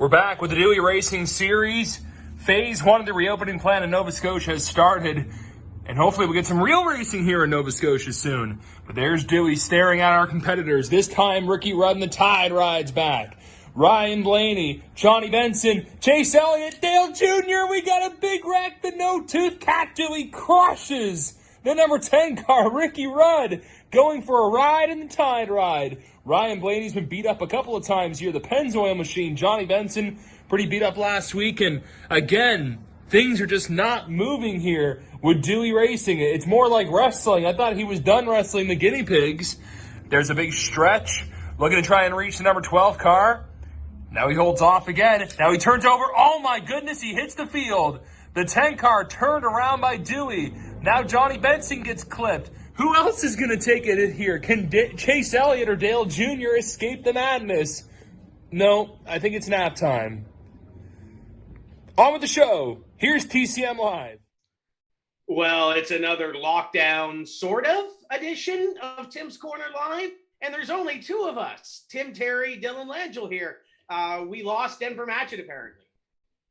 We're back with the Dewey Racing Series. Phase 1 of the reopening plan in Nova Scotia has started, and hopefully we'll get some real racing here in Nova Scotia soon. But there's Dewey staring at our competitors. This time, Ricky Rudd and the Tide rides back. Ryan Blaney, Johnny Benson, Chase Elliott, Dale Jr., we got a big wreck, the Tooth Cat Dewey crushes the number 10 car, Ricky Rudd, going for a ride in the Tide Ride. Ryan Blaney's been beat up a couple of times here. The Pennzoil machine, Johnny Benson, pretty beat up last week. And again, things are just not moving here with Dewey Racing. It's more like wrestling. I thought he was done wrestling the guinea pigs. There's a big stretch. Looking to try and reach the number 12 car. Now he holds off again. Now he turns over. Oh my goodness, he hits the field. The 10 car turned around by Dewey. Now Johnny Benson gets clipped. Who else is going to take it here? Can Chase Elliott or Dale Jr. escape the madness? No, I think it's nap time. On with the show. Here's TCM Live. Well, it's another lockdown sort of edition of Tim's Corner Live. And there's only two of us, Tim Terry, Dylan Langell here. We lost Denver Matchett, apparently.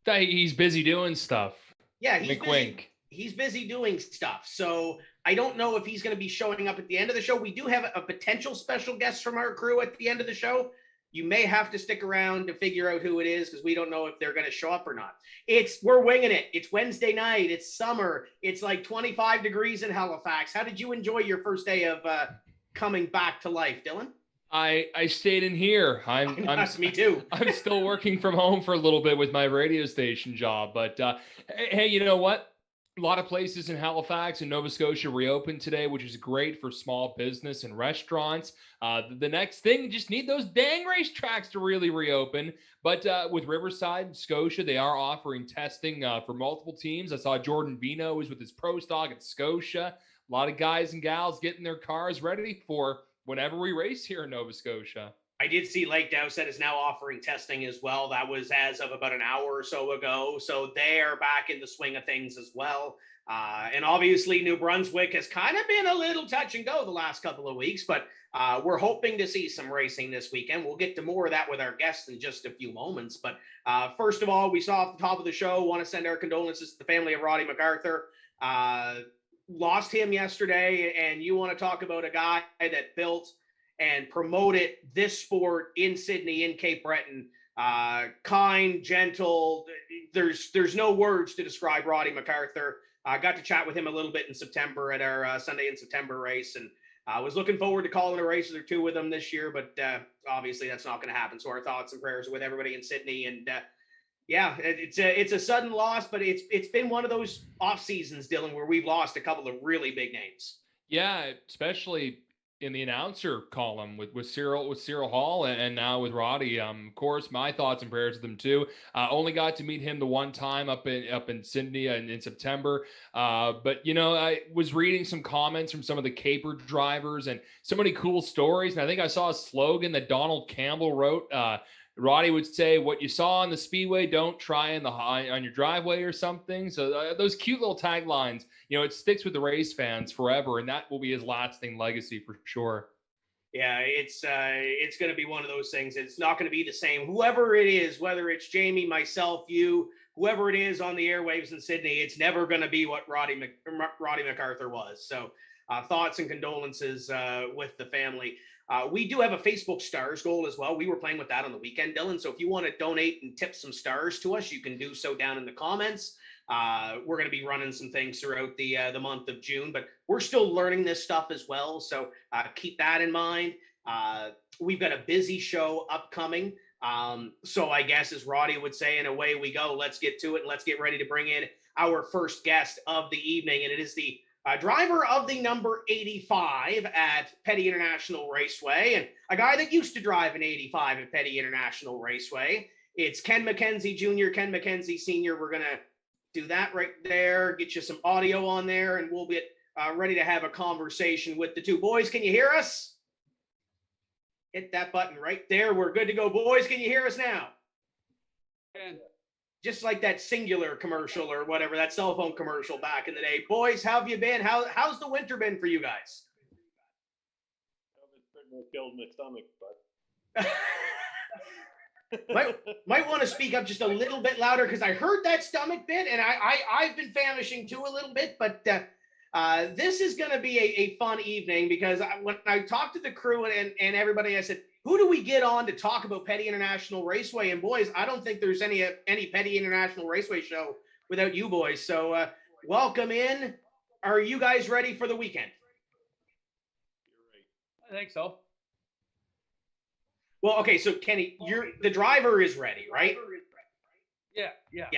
He's busy doing stuff. Yeah, he's Wink, busy doing stuff. So I don't know if he's going to be showing up at the end of the show. We do have a potential special guest from our crew at the end of the show. You may have to stick around to figure out who it is because we don't know if they're going to show up or not. We're winging it. It's Wednesday night. It's summer. It's like 25 degrees in Halifax. How did you enjoy your first day of coming back to life, Dylan? I stayed in here. Me too. I'm still working from home for a little bit with my radio station job. But hey, you know what? A lot of places in Halifax and Nova Scotia reopened today, which is great for small business and restaurants. The next thing, just need those dang racetracks to really reopen. But with Riverside and Scotia, they are offering testing for multiple teams. I saw Jordan Vino was with his pro stock at Scotia. A lot of guys and gals getting their cars ready for whenever we race here in Nova Scotia. I did see Lake Dowsett is now offering testing as well. That was as of about an hour or so ago. So they are back in the swing of things as well. And obviously New Brunswick has kind of been a little touch and go the last couple of weeks, but we're hoping to see some racing this weekend. We'll get to more of that with our guests in just a few moments. But first of all, we saw at the top of the show, want to send our condolences to the family of Roddy MacArthur. Lost him yesterday, and you want to talk about a guy that built and promoted this sport in Sydney, in Cape Breton. Kind, gentle. There's no words to describe Roddy MacArthur. I got to chat with him a little bit in September at our Sunday in September race, and I was looking forward to calling a race or two with him this year, but obviously that's not going to happen. So our thoughts and prayers are with everybody in Sydney. And yeah, it's a sudden loss, but it's been one of those off seasons, Dylan, where we've lost a couple of really big names. Yeah, especially in the announcer column with Cyril Hall and now with Roddy. Of course, my thoughts and prayers to them too. Only got to meet him the one time up in Sydney in September. But you know, I was reading some comments from some of the caper drivers and so many cool stories. And I think I saw a slogan that Donald Campbell wrote. Roddy would say, "What you saw on the speedway, don't try on your driveway," or something. So those cute little taglines, you know, it sticks with the race fans forever, and that will be his lasting legacy for sure. Yeah, it's going to be one of those things. It's not going to be the same. Whoever it is, whether it's Jamie, myself, you, whoever it is on the airwaves in Sydney, it's never going to be what Roddy MacArthur was. So thoughts and condolences with the family. We do have a Facebook stars goal as well. We were playing with that on the weekend, Dylan. So if you want to donate and tip some stars to us, you can do so down in the comments. We're going to be running some things throughout the month of June, but we're still learning this stuff as well. So keep that in mind. We've got a busy show upcoming. So I guess, as Roddy would say, and away we go. Let's get to it. And let's get ready to bring in our first guest of the evening. And it is the driver of the number 85 at Petty International Raceway, and a guy that used to drive an 85 at Petty International Raceway. It's Ken MacKenzie Jr., Ken MacKenzie Sr. We're going to do that right there, get you some audio on there, and we'll get ready to have a conversation with the two. Boys, can you hear us? Hit that button right there. We're good to go. Boys, can you hear us now? Can. Just like that Singular commercial or whatever, that cell phone commercial back in the day. Boys, how have you been? How's the winter been for you guys? It's pretty much killed my stomach, but might want to speak up just a little bit louder, because I heard that stomach bit, and I've been famishing too a little bit, but this is going to be a fun evening, because when I talked to the crew and everybody, I said, who do we get on to talk about Petty International Raceway? And boys, I don't think there's any Petty International Raceway show without you boys. So welcome in. Are you guys ready for the weekend? You're right. I think so. Well, okay, so Kenny, the driver is ready, right? Yeah. Yeah.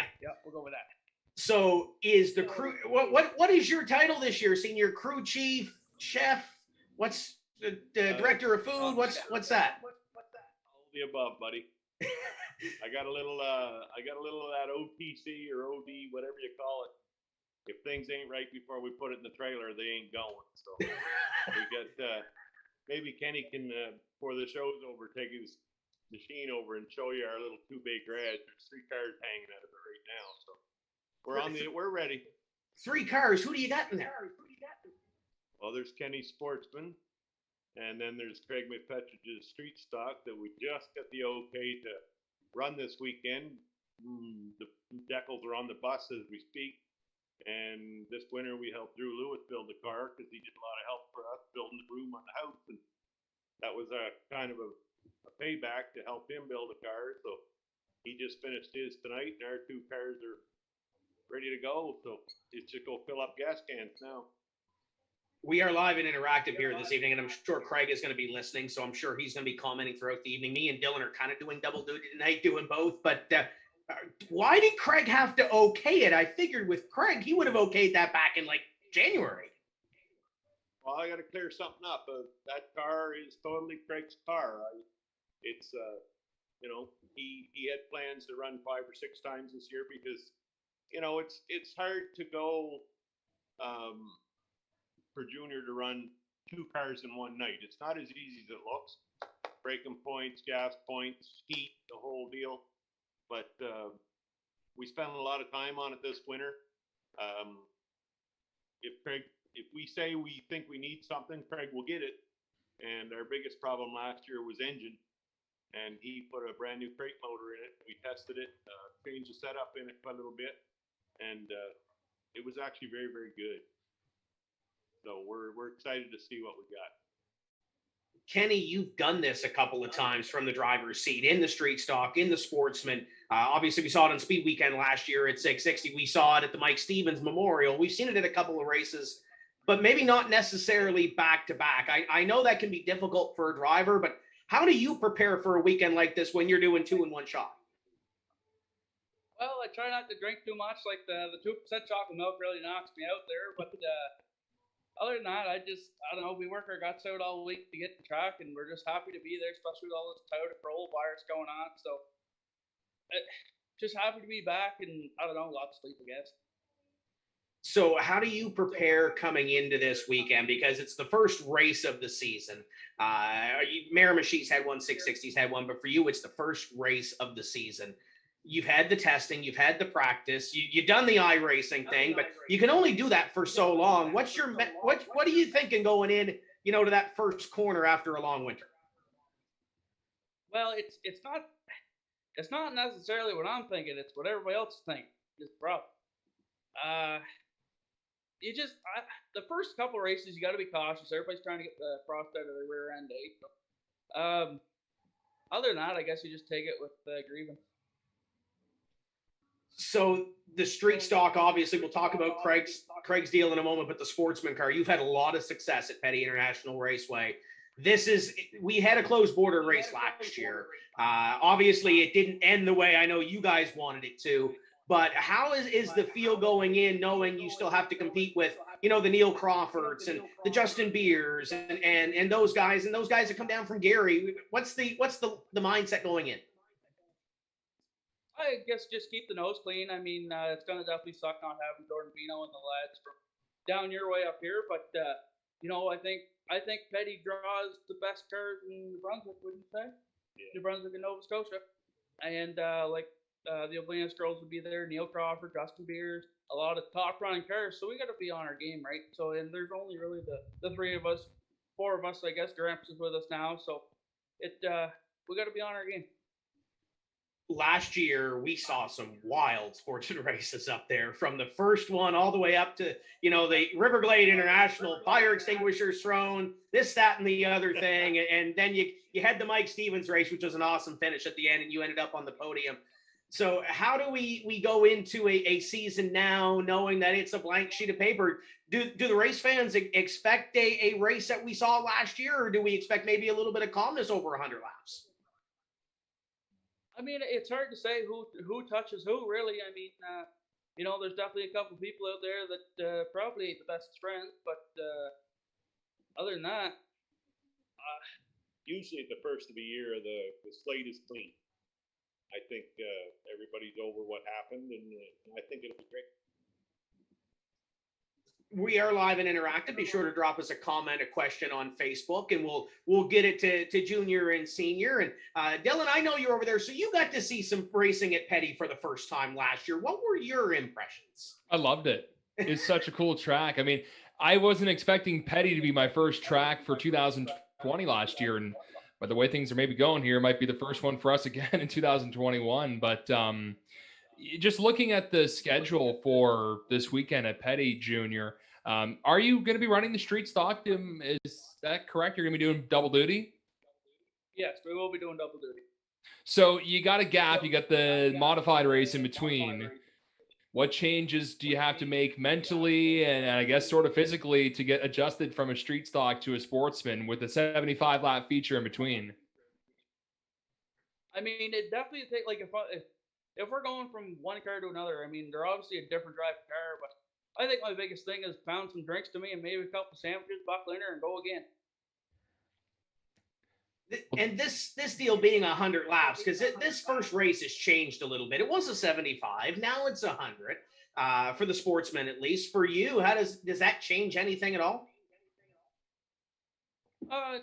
We'll go with that. So is the crew? What is your title this year? Senior crew chief, chef? What's the director of food? What's that? All the above, buddy. I got a little of that OTC or OD, whatever you call it. If things ain't right before we put it in the trailer, they ain't going. So we got maybe Kenny can before the show's over take his machine over and show you our little 2-bay garage. There's 3 cars hanging out of it right now. So we're ready. 3 cars. Who do you got in there? Well, there's Kenny Sportsman, and then there's Craig McPetrage's Street Stock that we just got the okay to run this weekend. The decals are on the bus as we speak. And this winter we helped Drew Lewis build the car because he did a lot of help for us building the room on the house, and that was a kind of a payback to help him build a car. So he just finished his tonight, and our 2 cars are ready to go. So it's just go fill up gas cans now. We are live and interactive here this evening, and I'm sure Craig is going to be listening, so I'm sure he's going to be commenting throughout the evening. Me and Dylan are kind of doing double duty tonight, doing both, but why did Craig have to okay it? I figured with Craig, he would have okayed that back in like January. Well, I got to clear something up. That car is totally Craig's car. It's he had plans to run 5 or 6 times this year because it's hard to go for Junior to run 2 cars in one night. It's not as easy as it looks. Braking points, gas points, heat, the whole deal. But we spent a lot of time on it this winter. If we say we think we need something, Craig will get it. And our biggest problem last year was engine. And he put a brand new crate motor in it. We tested it, changed the setup in it a little bit, and it was actually very, very good. So we're excited to see what we got. Kenny, you've done this a couple of times from the driver's seat in the street stock, in the Sportsman. Obviously, we saw it on Speed Weekend last year at 660. We saw it at the Mike Stevens Memorial. We've seen it at a couple of races, but maybe not necessarily back to back. I know that can be difficult for a driver, but how do you prepare for a weekend like this when you're doing 2 in 1 shot? Well, I try not to drink too much. Like the 2% chocolate milk really knocks me out there. But other than that, I don't know. We work our guts out all week to get the track, and we're just happy to be there, especially with all this Toyota Corolla virus going on. So just happy to be back, and I don't know, lots of sleep, I guess. So how do you prepare coming into this weekend? Because it's the first race of the season. Miramichi's had one, 660's had one, but for you, it's the first race of the season. You've had the testing, you've had the practice, you've done the iRacing thing, but you can only do that for so long. What are you thinking going in, to that first corner after a long winter? Well, it's not necessarily what I'm thinking. It's what everybody else thinks. It's rough. The first couple of races, you got to be cautious. Everybody's trying to get the frost out of their rear end, So, other than that, I guess you just take it with grieving. So the street stock, obviously, we'll talk about Craig's deal in a moment, but the Sportsman car, you've had a lot of success at Petty International Raceway. We had a closed border race last year. Obviously, it didn't end the way I know you guys wanted it to. But how is the feel going in, knowing you still have to compete with, the Neil Crawfords and the Justin Beers and those guys that come down from Gary? What's the mindset going in? I guess just keep the nose clean. I mean, it's going to definitely suck not having Jordan Pino and the lads from down your way up here. But, I think Petty draws the best cars in New Brunswick, wouldn't you say? Yeah. New Brunswick and Nova Scotia. And, the Obelinas girls would be there, Neil Crawford, Justin Beers, a lot of top running cars. So we got to be on our game, right? So, and there's only really the 3 of us, 4 of us, I guess. Gramps is with us now. So we got to be on our game. Last year, we saw some wild Sportsman races up there, from the first one all the way up to, the Riverglade International, fire extinguishers thrown, this, that, and the other thing. And then you had the Mike Stevens race, which was an awesome finish at the end, and you ended up on the podium. So how do we go into a season now knowing that it's a blank sheet of paper? Do the race fans expect a race that we saw last year, or do we expect maybe a little bit of calmness over 100 laps? I mean, it's hard to say who touches who, really. I mean, there's definitely a couple people out there that probably ain't the best friends, but other than that, Usually at the first of the year, the slate is clean. I think everybody's over what happened, and I think it'll be great. We are live and interactive. Be sure to drop us a comment, a question on Facebook, and we'll get it to junior and senior. And Dylan, I know you're over there, so you got to see some racing at Petty for the first time last year. What were your impressions? I loved it. It's such a cool track. I mean, I wasn't expecting Petty to be my first track for 2020 last year, and by the way things are maybe going here, it might be the first one for us again in 2021. But just looking at the schedule for this weekend at Petty Junior, are you going to be running the street stock? Is that correct? You're going to be doing double duty? yes, we will be doing double duty. So you got a gap. You got the modified race in between. What changes do you have to make mentally and I guess sort of physically to get adjusted from a street stock to a sportsman with a 75 lap feature in between? I mean, it definitely take if we're going from one car to another. I mean, they're obviously a different drive car, but I think my biggest thing is pound some drinks to me and maybe a couple sandwiches, buckle in her, and go again. And this deal being 100 laps, because this first race has changed a little bit. It was a 75, now it's 100 for the sportsman, at least. For you, how does that change anything at all?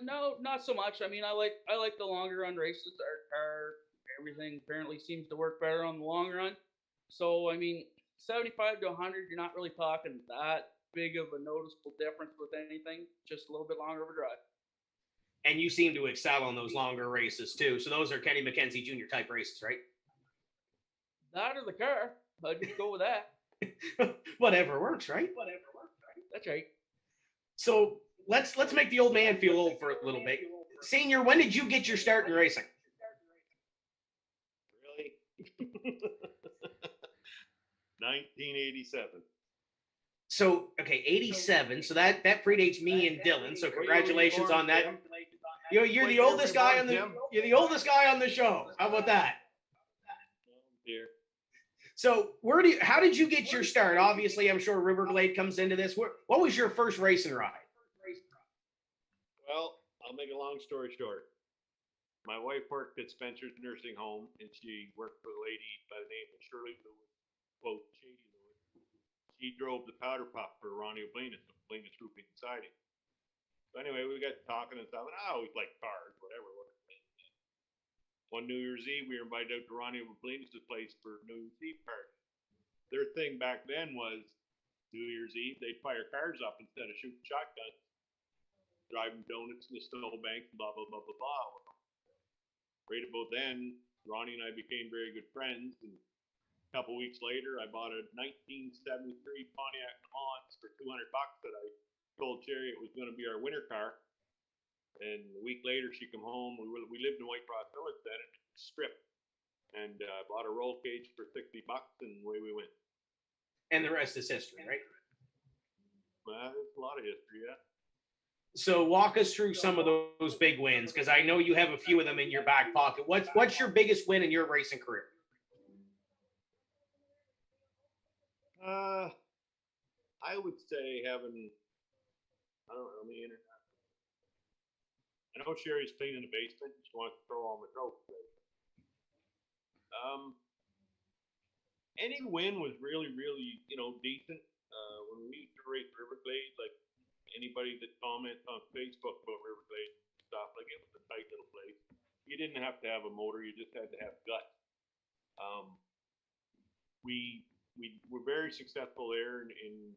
No, not so much. I mean, I like the longer run races. Our car, everything apparently seems to work better on the long run. So I mean, 75 to 100, you're not really talking that big of a noticeable difference with anything. Just a little bit longer of a drive. And you seem to excel on those longer races too. So those are Kenny MacKenzie Jr. type races, right? That or the car. I'd just go with that. Whatever works, right? That's right. So let's make the old man feel old for a little bit. Senior, when did you get your start in racing? Really? 1987. So, okay, 87. So that predates me and Dylan. So congratulations on that. You're the oldest guy on the show. How about that? Dear. So how did you get your start? Obviously, I'm sure Riverglade comes into this. What was your first racing ride? Well, I'll make a long story short. My wife worked at Spencer's nursing home, and she worked for a lady by the name of Shirley Lewis, quote, Shady Lewis. She drove the powder puff for Ronnie O'Blenis, O'Blenis Roofing and Siding. So anyway, we got talking and stuff, and I always liked cars, whatever. One New Year's Eve, we were invited out to Ronnie O'Blenis' place for New Year's Eve party. Their thing back then was New Year's Eve, they'd fire cars up instead of shooting shotguns, driving donuts in the snowbank, blah, blah, blah, blah, blah. Right about then, Ronnie and I became very good friends, and a couple weeks later, I bought a 1973 Pontiac Mons for $200 that I told Jerry it was going to be our winter car. And a week later, she come home. We lived in White Cross Village then, and it was stripped. And bought a roll cage for $60, and away we went. And the rest is history, right? Well, it's a lot of history, yeah. So walk us through some of those big wins, because I know you have a few of them in your back pocket. What's your biggest win in your racing career? I would say having, I don't know, I know Sherry's cleaning the basement. She wants to throw all my trophies. Any win was really, really, decent. When we used to race Riverglade, like anybody that comments on Facebook about Riverglade stuff, like it was a tight little place. You didn't have to have a motor; you just had to have guts. We were very successful there in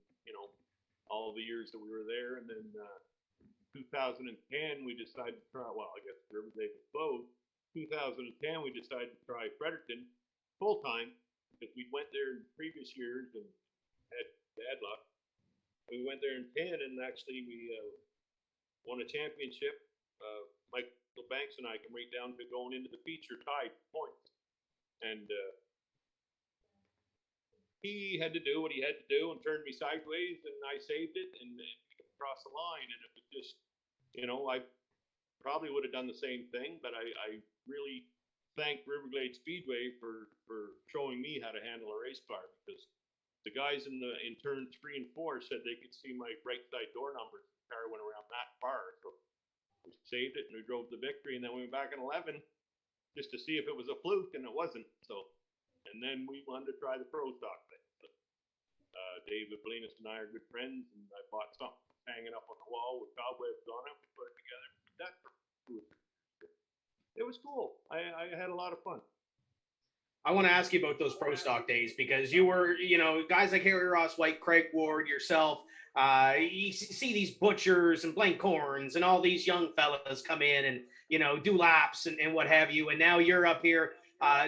all the years that we were there, and then. 2010, we decided to try. Well, I guess Riverglade was closed. 2010, we decided to try Fredericton full time because we went there in previous years and had bad luck. We went there in 10, and actually we won a championship. Michael Banks and I came right down to going into the feature tied points, and he had to do what he had to do and turned me sideways, and I saved it and across the line. And it was just, I probably would have done the same thing, but I really thank Riverglade Speedway for showing me how to handle a race car, because the guys in turn 3 and 4 said they could see my right side door numbers. The car went around that far, so we saved it and we drove the victory, and then we went back in 11 just to see if it was a fluke, and it wasn't. So, and then we wanted to try the pro stock thing. So, David Blinas and I are good friends, and I bought something hanging up on the wall with cobwebs on it. We put it together. It was cool. I had a lot of fun. I want to ask you about those pro stock days, because you were, guys like Harry Ross White, Craig Ward, yourself, you see these Butchers and Blank Horns and all these young fellas come in and, do laps and what have you. And now you're up here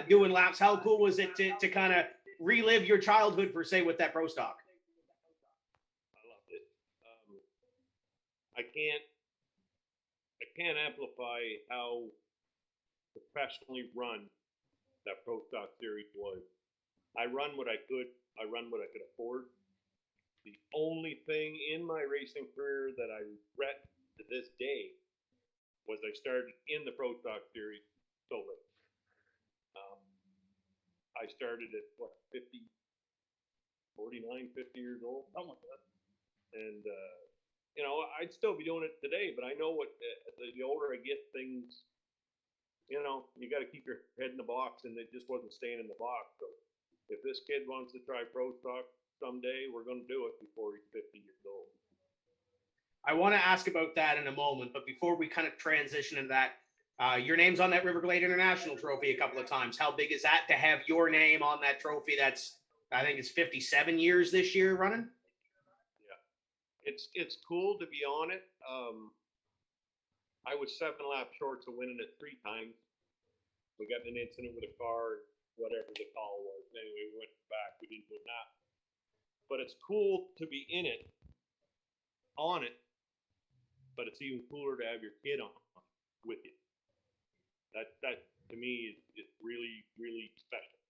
doing laps. How cool was it to kind of relive your childhood, per se, with that pro stock? I loved it. I can't amplify how professionally run that pro stock series was. I run what I could. I run what I could afford. The only thing in my racing career that I regret to this day was I started in the pro stock series so late. I started at 50 years old. Oh my God. And I'd still be doing it today, but I know what the older I get, things, you got to keep your head in the box, and it just wasn't staying in the box. So if this kid wants to try pro stock someday, we're going to do it before he's 50 years old. I want to ask about that in a moment, but before we kind of transition into that, your name's on that Riverglade International trophy a couple of times. How big is that to have your name on that trophy? That's, I think it's 57 years this year running. It's cool to be on it. I was 7 laps short of winning it 3 times. We got in an incident with a car, whatever the call was. Anyway, we went back. We didn't win that. But it's cool to be in it, on it. But it's even cooler to have your kid on with you. That to me is really, really special.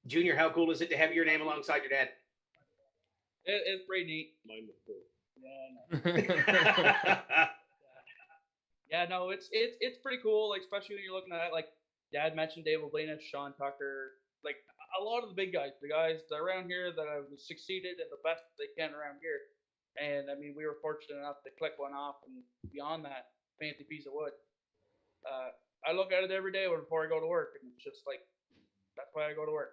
Junior, how cool is it to have your name alongside your dad? It's pretty neat. Mine was cool. Yeah. Yeah, no, it's pretty cool. Like, especially when you're looking at it, like Dad mentioned, David Blaine, Sean Tucker, like a lot of the big guys, the guys that are around here that have succeeded at the best they can around here. And I mean, we were fortunate enough to click one off, and beyond that, fancy piece of wood. I look at it every day before I go to work, and it's just like, that's why I go to work.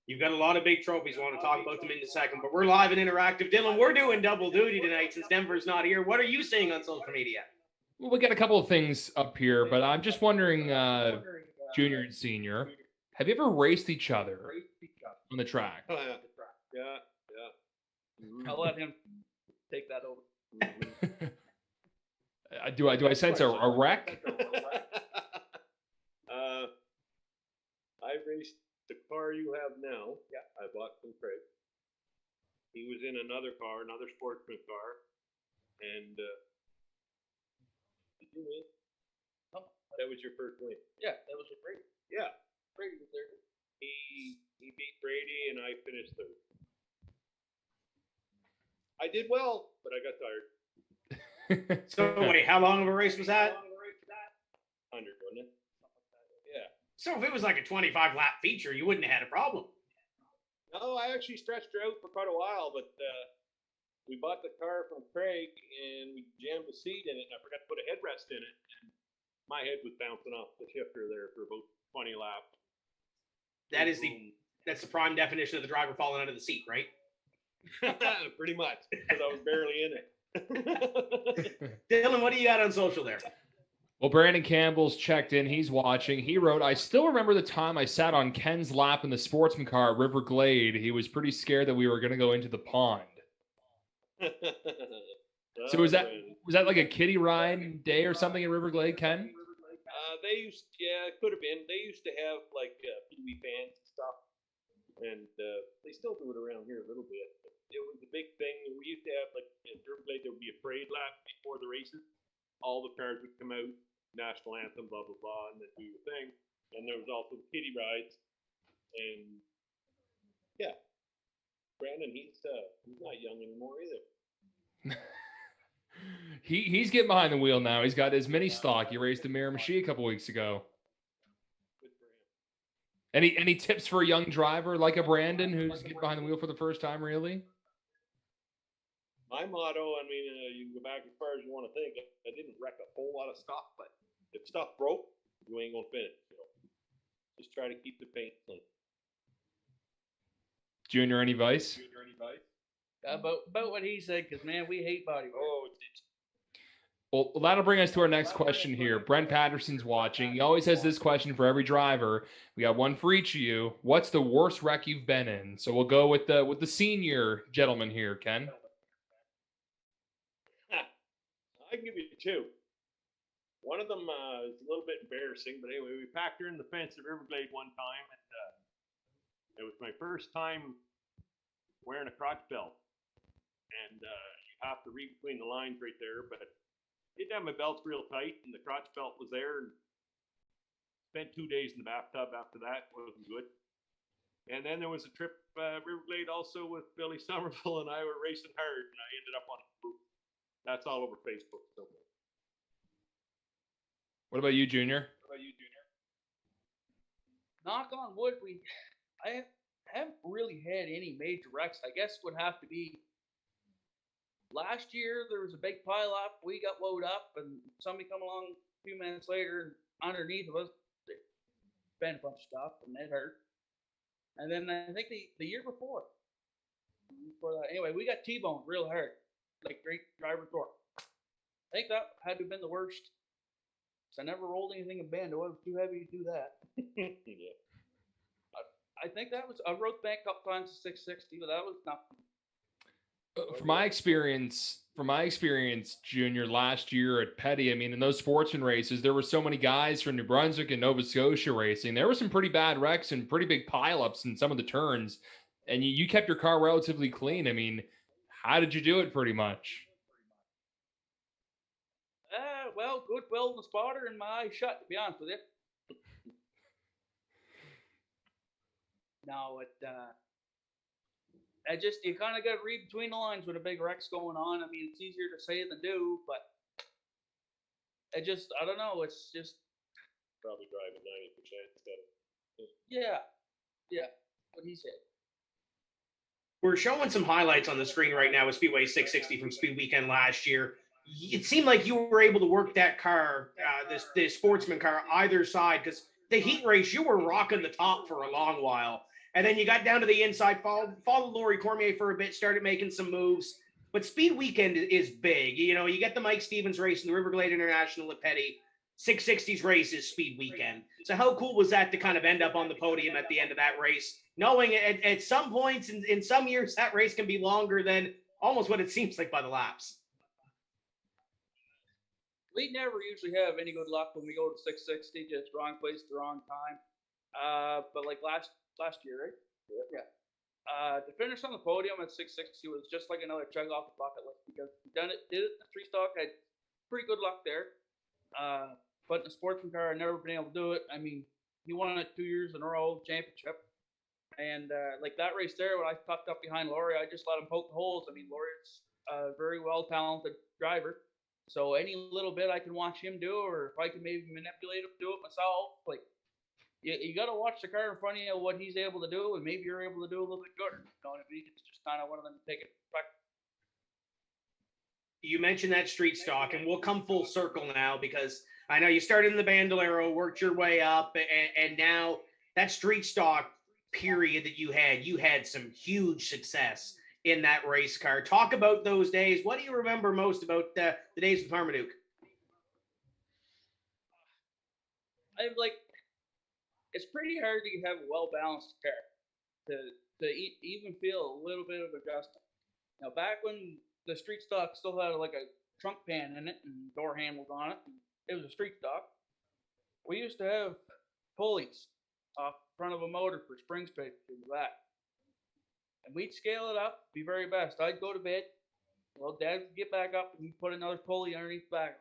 You've got a lot of big trophies. I want to talk about them in a second, but we're live and interactive. Dylan, we're doing double duty tonight since Denver's not here. What are you seeing on social media? Well, we got a couple of things up here, but I'm just wondering, Junior and Senior, have you ever raced each other on the track? Oh, yeah. Mm-hmm. I'll let him take that over. Do I sense a wreck? I raced the car you have now. Yeah. I bought from Craig. He was in another car, another Sportsman car, and did you win? Oh. That was your first win. Yeah, that was with Brady. Yeah. Brady was there. He beat Brady, and I finished third. I did well, but I got tired. So wait, how long of a race was that? 100, wasn't it? Yeah. So if it was like a 25 lap feature, you wouldn't have had a problem. No, I actually stretched her out for quite a while, but we bought the car from Craig, and we jammed the seat in it, and I forgot to put a headrest in it. And my head was bouncing off the shifter there for about 20 laps. That's the prime definition of the driver falling out of the seat, right? Pretty much, because I was barely in it. Dylan, what do you got on social there? Well, Brandon Campbell's checked in. He's watching. He wrote, I still remember the time I sat on Ken's lap in the Sportsman car at River Glade. He was pretty scared that we were going to go into the pond. So was that like a kiddie ride day or something at River Glade, Ken? It could have been. They used to have like PB fans and stuff, and they still do it around here a little bit. But it was a big thing. We used to have like at River Glade, there would be a parade lap before the races. All the cars would come out, national anthem, blah blah blah, and then do the thing. And there was also the kiddie rides, and Yeah. Brandon, he's not young anymore either. He's getting behind the wheel now. He's got his mini stock. He raced the Miramichi a couple weeks ago. Good for him. Any tips for a young driver like a Brandon who's getting behind the wheel for the first time, really? My motto, I mean, you can go back as far as you want to think. I didn't wreck a whole lot of stuff, but if stuff broke, you ain't gonna finish. Just try to keep the paint clean. Junior, any advice? About what he said, because man, we hate body work. Oh, Well, that'll bring us to our next question here. Brent Patterson's watching. He always has this question for every driver. We got one for each of you. What's the worst wreck you've been in? So we'll go with the senior gentleman here, Ken. I can give you two. One of them is a little bit embarrassing, but anyway, we packed her in the fence at Riverglade one time, and it was my first time wearing a crotch belt. And you have to read between the lines right there, but I didn't have my belts real tight, and the crotch belt was there. And spent 2 days in the bathtub after that. It wasn't good. And then there was a trip Riverglade also with Billy Somerville and I were racing hard, and I ended up on the roof. That's all over Facebook somewhere. What about you, Junior? Knock on wood, I haven't really had any major wrecks. I guess would have to be last year. There was a big pile up. We got loaded up, and somebody come along a few minutes later, and underneath of us, they bent a bunch of stuff, and it hurt. And then I think the year before that, anyway, we got T-boned real hard, like great driver torque. I think that had to have been the worst. I never rolled anything in band. It was too heavy to do that. Yeah. I think that was, I rode back up times to 660, but that was nothing. From my experience, Junior, last year at Petty, I mean, in those Sportsman races, there were so many guys from New Brunswick and Nova Scotia racing. There were some pretty bad wrecks and pretty big pileups in some of the turns, and you kept your car relatively clean. I mean, how did you do it pretty much? Well, goodwill in the spotter and my eyes shut, to be honest with you. No, you kind of got to read between the lines when a big wreck's going on. I mean, it's easier to say than do, but I don't know. It's just Probably driving 90% instead of. yeah, what he said. We're showing some highlights on the screen right now with Speedway 660 from Speed Weekend last year. It seemed like you were able to work that car, this Sportsman car, either side, because the heat race, you were rocking the top for a long while. And then you got down to the inside, followed Laurie Cormier for a bit, started making some moves. But Speed Weekend is big. You know, you get the Mike Stevens race and the Riverglade International at Petty. 660's race is Speed Weekend. So how cool was that to kind of end up on the podium at the end of that race, knowing at some points in some years that race can be longer than almost what it seems like by the laps? We never usually have any good luck when we go to 660, just wrong place at the wrong time. But like last year, right? Yeah. To finish on the podium at 660 was just like another chug off the bucket list because we did it in the three stock, had pretty good luck there. But in the Sportsman car, I've never been able to do it. I mean, he won it 2 years in a row, championship. And like that race there, when I tucked up behind Laurie, I just let him poke the holes. I mean, Laurie's a very well-talented driver. So any little bit I can watch him do, or if I can maybe manipulate him, do it myself. Like you got to watch the car in front of you, what he's able to do, and maybe you're able to do a little bit gooder. You know what I mean? It's just kind of one of them to take it back. You mentioned that street stock, and we'll come full circle now because I know you started in the Bandolero, worked your way up, and now that street stock period that you had some huge success in that race car. Talk about those days. What do you remember most about the days with Marmaduke? It's pretty hard to have a well-balanced car to even feel a little bit of adjustment. Now, back when the street stock still had like a trunk pan in it and door handles on it, it was a street stock. We used to have pulleys off front of a motor for spring space in the back. And we'd scale it up, be very best. I'd go to bed. Well, Dad would get back up and he'd put another pulley underneath the back.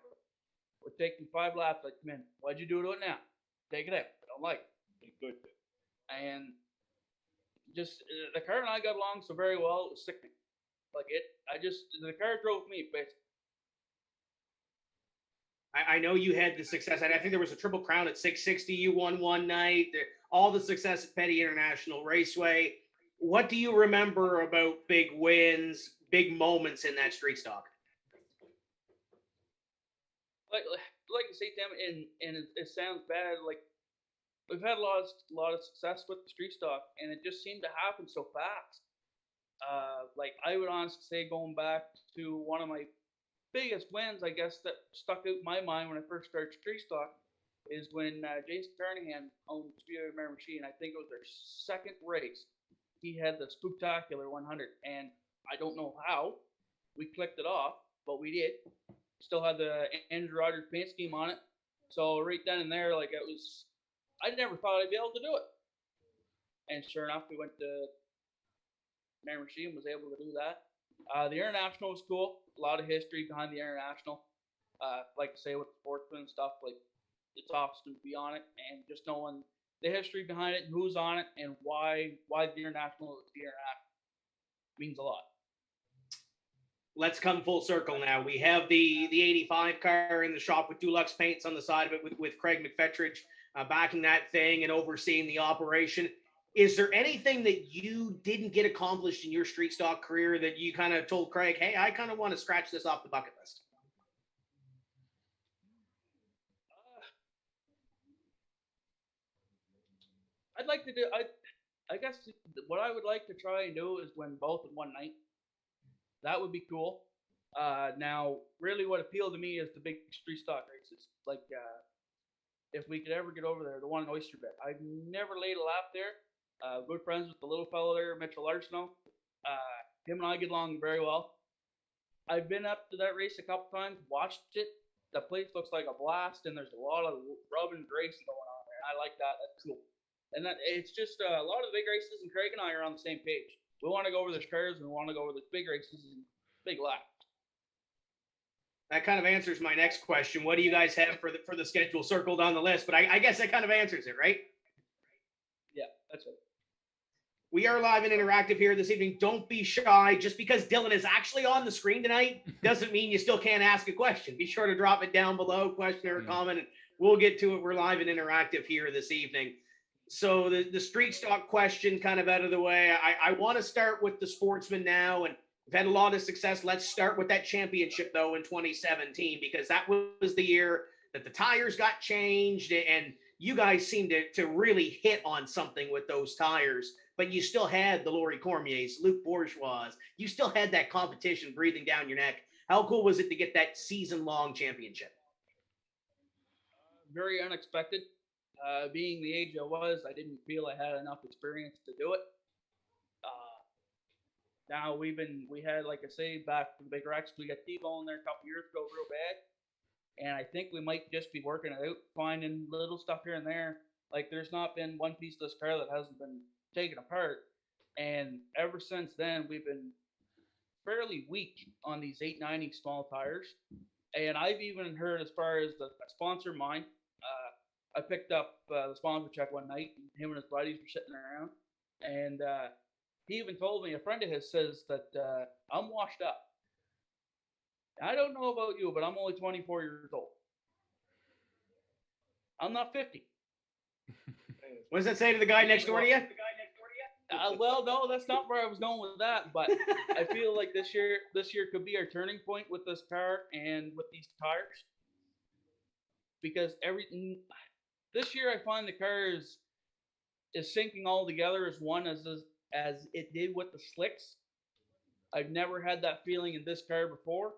It would take me 5 laps. I'd come in. Why'd you do it now? Take it out. I don't like it. Good. And just the car and I got along so very well. It was sickening. Like the car drove me, basically. I know you had the success. I think there was a Triple Crown at 660 you won one night. All the success at Petty International Raceway. What do you remember about big wins, big moments in that street stock? Like you say, Tim, and it sounds bad. Like we've had a lot of success with the street stock, and it just seemed to happen so fast. Like I would honestly say, going back to one of my biggest wins, I guess, that stuck out in my mind when I first started street stock is when Jason Carnahan owned Speedway Mare Machine. I think it was their second race. He had the Spooktacular 100, and I don't know how we clicked it off, but we did. Still had the Andrew Rogers paint scheme on it. So right then and there, like I never thought I'd be able to do it. And sure enough, we went to Mare Machine, was able to do that. The International was cool. A lot of history behind the International. Like I say, with Sportsman and stuff, like it's awesome to be on it, and just knowing the history behind it and who's on it and why the International is the International means a lot. Let's come full circle now. We have the 85 car in the shop with Dulux paints on the side of it with Craig McFetridge backing that thing and overseeing the operation. Is there anything that you didn't get accomplished in your street stock career that you kind of told Craig, hey, I kind of want to scratch this off the bucket list? I'd like to do, I guess what I would like to try and do is win both in one night. That would be cool. Now, really what appealed to me is the big street stock races. Like, if we could ever get over there, the one in Oyster Bay. I've never laid a lap there. Good friends with the little fellow there, Mitchell Arsenault. Him and I get along very well. I've been up to that race a couple times, watched it. The place looks like a blast, and there's a lot of rub and race going on there. I like that. That's cool. And it's just a lot of the big races, and Craig and I are on the same page. We want to go over the cars, and we want to go over the big races and big laps. That kind of answers my next question. What do you guys have for the schedule circled on the list? But I guess that kind of answers it, right? Yeah, that's it. We are live and interactive here this evening. Don't be shy. Just because Dylan is actually on the screen tonight doesn't mean you still can't ask a question. Be sure to drop it down below, question or comment, and we'll get to it. We're live and interactive here this evening. So the street stock question kind of out of the way. I want to start with the Sportsman now, and we've had a lot of success. Let's start with that championship, though, in 2017, because that was the year that the tires got changed, and you guys seemed to really hit on something with those tires. But you still had the Laurie Cormiers, Luc Bourgeois. You still had that competition breathing down your neck. How cool was it to get that season-long championship? Very unexpected. Being the age I was, I didn't feel I had enough experience to do it. Now we had, like I say, back to the Big Rex, we got T-Bone there a couple years ago real bad. And I think we might just be working it out, finding little stuff here and there. Like there's not been one piece of this car that hasn't been taken apart. And ever since then, we've been fairly weak on these 890 small tires. And I've even heard, as far as a sponsor of mine, I picked up the sponsor check one night, and him and his buddies were sitting around, and he even told me, a friend of his says that I'm washed up. I don't know about you, but I'm only 24 years old. I'm not 50. What does that say to the guy next door to you? Well, no, that's not where I was going with that, but I feel like this year could be our turning point with this car and with these tires, because this year I find the car is syncing all together as one as it did with the slicks. I've never had that feeling in this car before.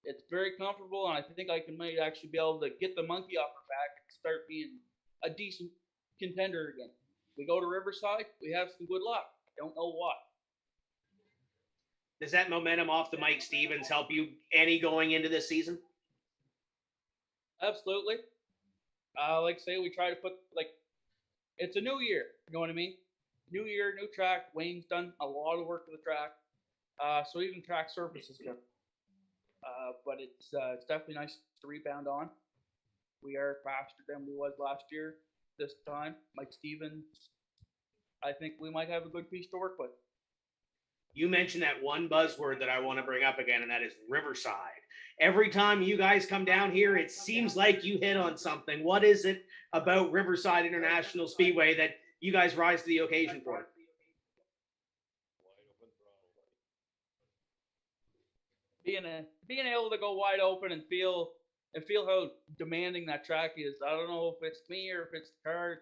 It's very comfortable, and I think I might actually be able to get the monkey off her back and start being a decent contender again. We go to Riverside, we have some good luck. Don't know what. Does that momentum off the Mike Stevens help you any going into this season? Absolutely. Like I say, we try to put, like, it's a new year. You know what I mean? New year, new track. Wayne's done a lot of work to the track. So even track surface is good. But it's definitely nice to rebound on. We are faster than we was last year. This time, Mike Stevens, I think we might have a good piece to work with. You mentioned that one buzzword that I want to bring up again, and that is Riverside. Every time you guys come down here, it seems like you hit on something. What is it about Riverside International Speedway that you guys rise to the occasion for? Being able to go wide open and feel how demanding that track is. I don't know if it's me or if it's the car.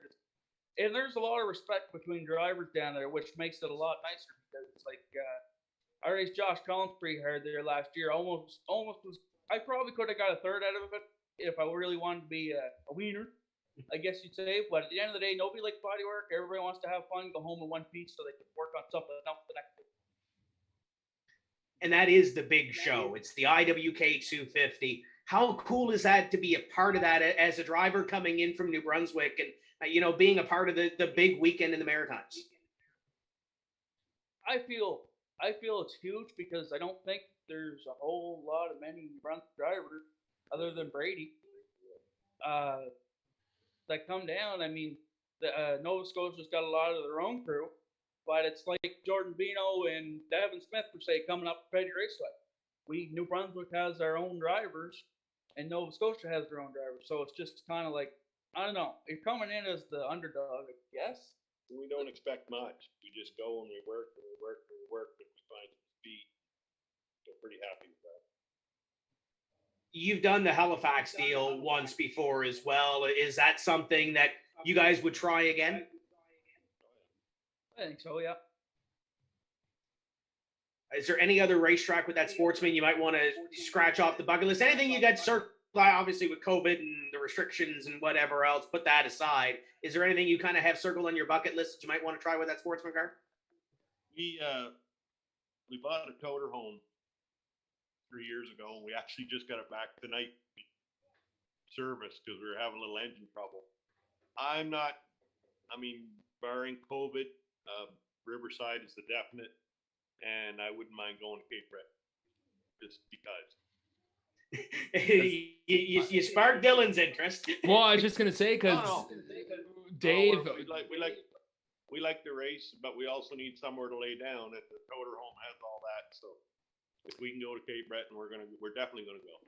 And there's a lot of respect between drivers down there, which makes it a lot nicer because it's like I raced Josh Collins pretty hard there last year. Almost was. I probably could have got a third out of it if I really wanted to be a wiener, I guess you'd say. But at the end of the day, nobody likes body work. Everybody wants to have fun, go home in one piece so they can work on something else the next day. And that is the big show. It's the IWK 250. How cool is that to be a part of that as a driver coming in from New Brunswick and being a part of the big weekend in the Maritimes? I feel it's huge because I don't think there's a whole lot of many Brunswick drivers other than Brady that come down. I mean, Nova Scotia's got a lot of their own crew, but it's like Jordan Bino and Devin Smith per se coming up to Petty Raceway. New Brunswick has our own drivers, and Nova Scotia has their own drivers. So it's just kind of like, I don't know. You're coming in as the underdog, I guess. We don't expect much. We just go and we work and we work and we work and we find some speed. So pretty happy with that. You've done the Halifax deal once before as well. Is that something that you guys would try again? I think so, yeah. Is there any other racetrack with that Sportsman you might want to scratch off the bucket list? Anything you got circled, obviously with COVID and the restrictions and whatever else, put that aside. Is there anything you kind of have circled on your bucket list that you might want to try with that Sportsman car? We bought a toter home 3 years ago, and we actually just got it back tonight service because we were having a little engine trouble. Barring COVID, Riverside is the definite, and I wouldn't mind going to Cape Breton just because. you sparked Dylan's interest. Well, I was just gonna say because Dave, we like the race, but we also need somewhere to lay down, and the toter home has all that. So if we can go to Cape Breton, we're definitely gonna go.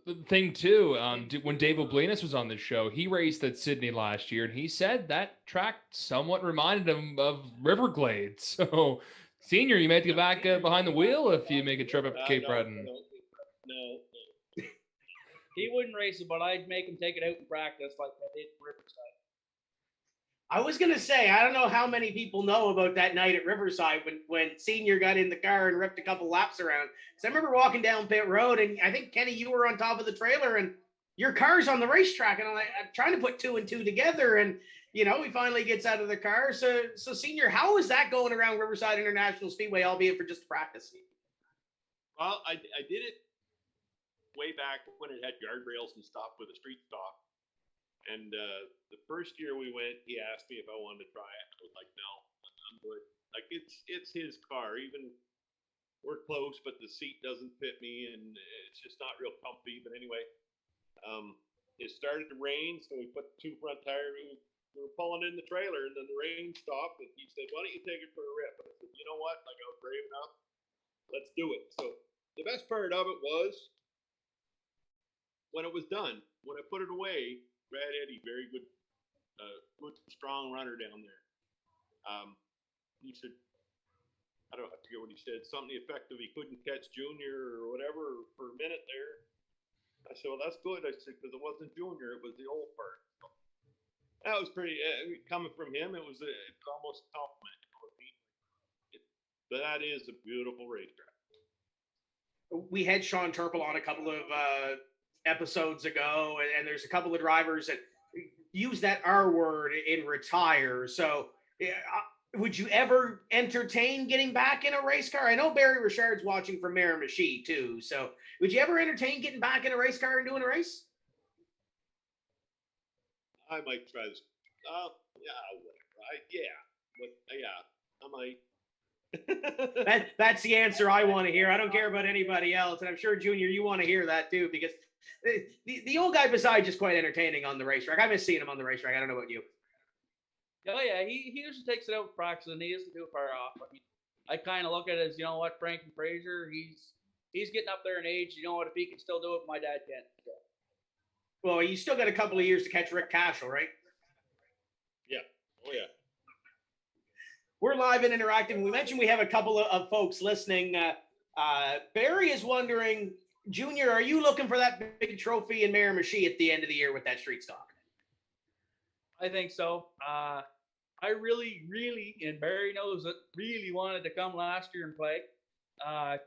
the thing too, when Dave Oblinus was on the show, he raced at Sydney last year, and he said that track somewhat reminded him of Riverglade. So, Senior, you may have to get back behind the wheel if you make a trip up to Cape Breton. No. He wouldn't race it, but I'd make him take it out in practice like I did Riverside. I was going to say, I don't know how many people know about that night at Riverside when Senior got in the car and ripped a couple laps around. So I remember walking down pit road, and I think, Kenny, you were on top of the trailer, and your car's on the racetrack, and I'm trying to put two and two together, and, he finally gets out of the car. So Senior, how is that going around Riverside International Speedway, albeit for just practice? Well, I did it way back when it had guardrails and stuff with a street stop. And the first year we went, he asked me if I wanted to try it. I was like, no, I'm good. Like, it's his car. Even we're close, but the seat doesn't fit me, and it's just not real comfy. But anyway, it started to rain, so we put two front tires. We were pulling in the trailer, and then the rain stopped, and he said, why don't you take it for a rip? And I said, you know what? Like, I was brave enough. Let's do it. So the best part of it was when it was done. When I put it away, Brad Eddy, very good, strong runner down there. He said, I forget what he said, something effective. He couldn't catch Junior or whatever for a minute there. I said, well, that's good. I said, because it wasn't Junior, it was the old part. So that was pretty, coming from him, it was almost a compliment. But that is a beautiful racetrack. We had Sean Turple on a couple of episodes ago, and there's a couple of drivers that use that R word in retire. So would you ever entertain getting back in a race car? I know Barry Richard's watching from Miramichi too. So would you ever entertain getting back in a race car and doing a race? I might try this. I might. That's the answer I want to hear. I don't care about anybody else, and I'm sure Junior, you want to hear that too, because the old guy beside just quite entertaining on the racetrack. I miss seeing him on the racetrack. I don't know about you. Oh yeah, he usually takes it out with practice, and he isn't too far off. I mean, I kind of look at it as, you know what, Frankie Fraser, he's getting up there in age. You know what, if he can still do it, my dad can. So. Well, you still got a couple of years to catch Rick Cashel, right? Yeah. Oh yeah. We're live and interactive. And we mentioned we have a couple of folks listening. Barry is wondering, Junior, are you looking for that big trophy in Miramichi at the end of the year with that street stock? I think so. I really, and Barry knows it, really wanted to come last year and play.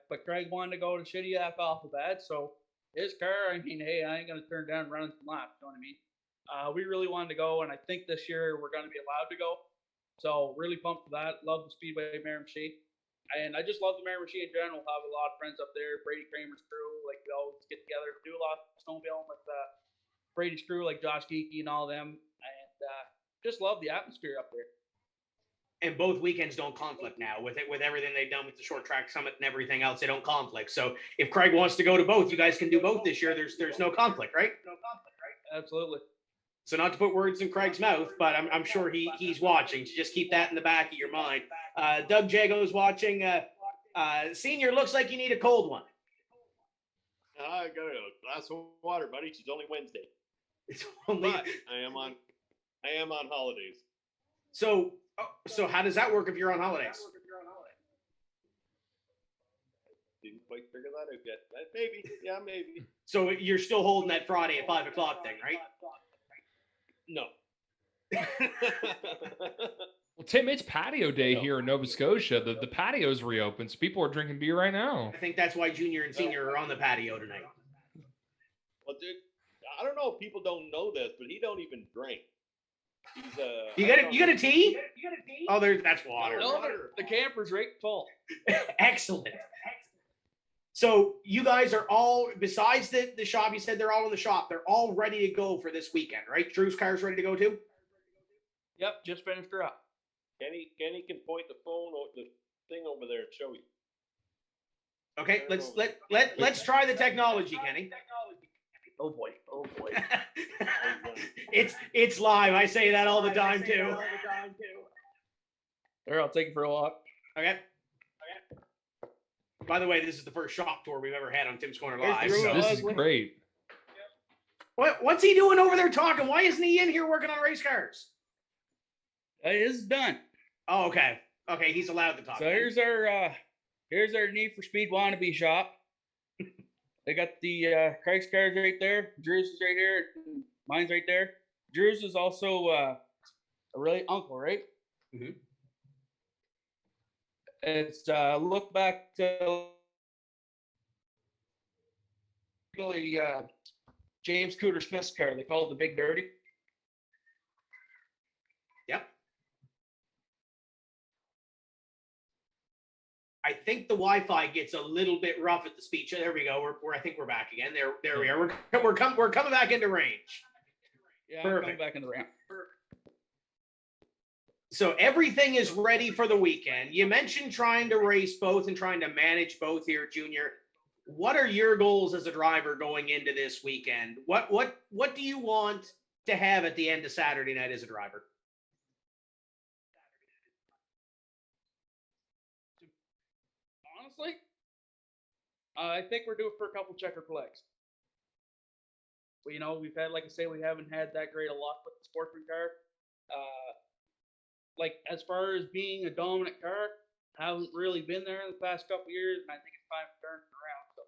But Craig wanted to go to Shittiak off the bat. So his car, I mean, hey, I ain't going to turn down running some laps. You know what I mean? We really wanted to go. And I think this year we're going to be allowed to go. So really pumped for that. Love the Speedway Miramichi. And I just love the Miramichi in general. Have a lot of friends up there. Brady Kramer's crew. Like, we always get together, do a lot of snowmobiling with Brady's crew, like Josh Geeky and all them. And just love the atmosphere up there. And both weekends don't conflict now with everything they've done with the short track summit and everything else. They don't conflict. So if Craig wants to go to both, you guys can do both this year. There's no conflict, right? No conflict, right? Absolutely. So not to put words in Craig's mouth, but I'm sure he's watching. So just keep that in the back of your mind. Doug Jago's watching. Senior, looks like you need a cold one. I got a glass of water, buddy. It's only Wednesday. It's only. But I am on holidays. So how does that work if you're on holidays? Didn't quite figure that out yet. Maybe. Yeah, maybe. So you're still holding that Friday at 5 o'clock thing, right? No. Well, Tim, it's patio day here in Nova Scotia. The patio's reopened, so people are drinking beer right now. I think that's why Junior and Senior are on the patio tonight. Well, dude, I don't know if people don't know this, but he don't even drink. He's You got a tea? Oh, that's water. No, the camper's right full. Excellent. So you guys are all, besides the shop, you said they're all in the shop. They're all ready to go for this weekend, right? Drew's car's ready to go too? Yep, just finished her up. Kenny can point the phone or the thing over there and show you. Okay, let's try the technology, Kenny. Oh boy. It's live. I say that all the time too. There, I'll take it for a walk. Okay. By the way, this is the first shop tour we've ever had on Tim's Corner Live. Drew. So. This is great. What's he doing over there talking? Why isn't he in here working on race cars? It is done. Oh, okay. Okay, he's allowed to talk. So here's our Need for Speed wannabe shop. They got the Craig's cars right there. Drew's is right here. Mine's right there. Drew's is also a really uncle, right? Mm-hmm. It's look back to really James Cooter Smith's car. They call it the Big Dirty. Yep. I think the Wi-Fi gets a little bit rough at the speech. There we go. I think we're back again. There we are. We're coming back into range. Yeah, perfect. I'm coming back in the ramp. So everything is ready for the weekend. You mentioned trying to race both and trying to manage both here, Junior. What are your goals as a driver going into this weekend? What do you want to have at the end of Saturday night as a driver? Honestly, I think we're due for a couple checker flags. Well, we've had, like I say, we haven't had that great a luck with the Sportsman car. Like, as far as being a dominant car, haven't really been there in the past couple of years, and I think it's time to turn it around. So,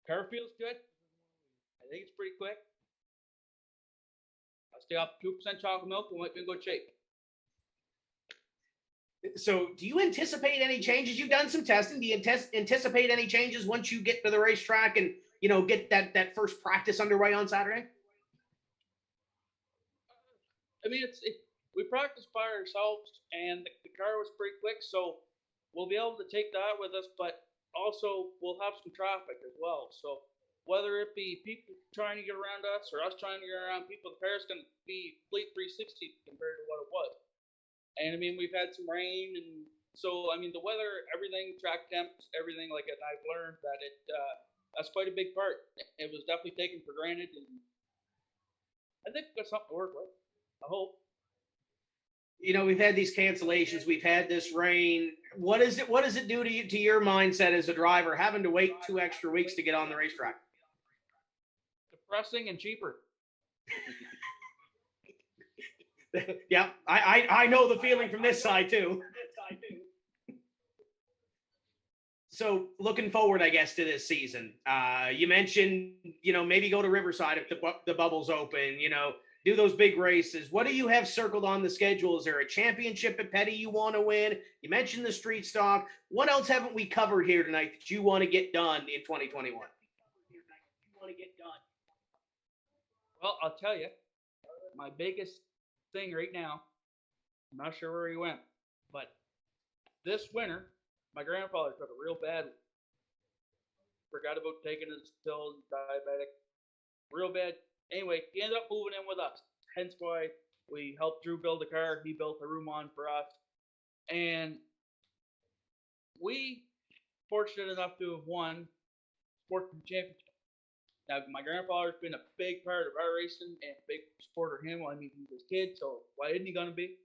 car feels good. I think it's pretty quick. I'll stay off 2% chocolate milk and might be in good shape. So do you anticipate any changes? You've done some testing. Do you anticipate any changes once you get to the racetrack and, get that first practice underway on Saturday? I mean, we practiced by ourselves, and the car was pretty quick, so we'll be able to take that with us, but also we'll have some traffic as well. So whether it be people trying to get around us or us trying to get around people, the car's going to be complete 360 compared to what it was. And I mean, we've had some rain, and so I mean, the weather, everything, track temps, everything like it. And I've learned that that's quite a big part. It was definitely taken for granted, and I think we've got something to work with. I hope. You know, we've had these cancellations, we've had this rain. What does it do to your mindset as a driver, having to wait 2 extra weeks to get on the racetrack? Depressing and cheaper. Yeah, I know the feeling from this side too. So looking forward, I guess, to this season, you mentioned, you know, maybe go to Riverside if the bubble's open, you know, do those big races. What do you have circled on the schedule? Is there a championship at Petty you want to win? You mentioned the street stock. What else haven't we covered here tonight that you want to get done in 2021? Well, I'll tell you, my biggest thing right now, I'm not sure where he went, but this winter, my grandfather took a real bad one. Forgot about taking his pills, diabetic, real bad. Anyway, he ended up moving in with us. Hence why we helped Drew build a car. He built a room on for us. And we fortunate enough to have won Sportsman Championship. Now, my grandfather's been a big part of our racing and a big supporter of him. I mean, he's his kid, so why isn't he going to be?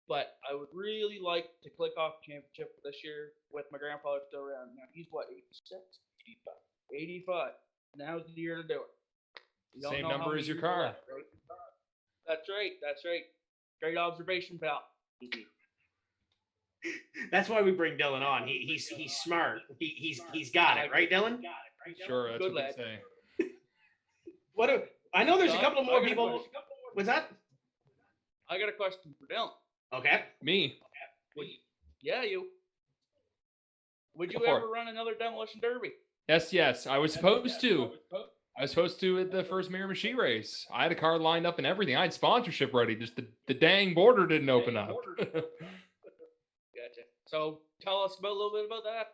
But I would really like to click off the championship this year with my grandfather still around. Now, he's what, 86? 85. Now's the year to do it. You don't Same know how number many as your years car. left, right? That's right. That's right. Great observation, pal. That's why we bring Dylan on. He's smart. He's got it, right, Dylan? Sure, that's Good what lad. they say. I know there's a Don, couple I more got a people. question. What's that? I got a question for Dylan. Okay. Me. Yeah, you. Would you Go for ever run another demolition derby? Yes. I was supposed to. I was supposed to at the first Miramichi race. I had a car lined up and everything. I had sponsorship ready. Just the dang border didn't open up. Gotcha. So tell us a little bit about that.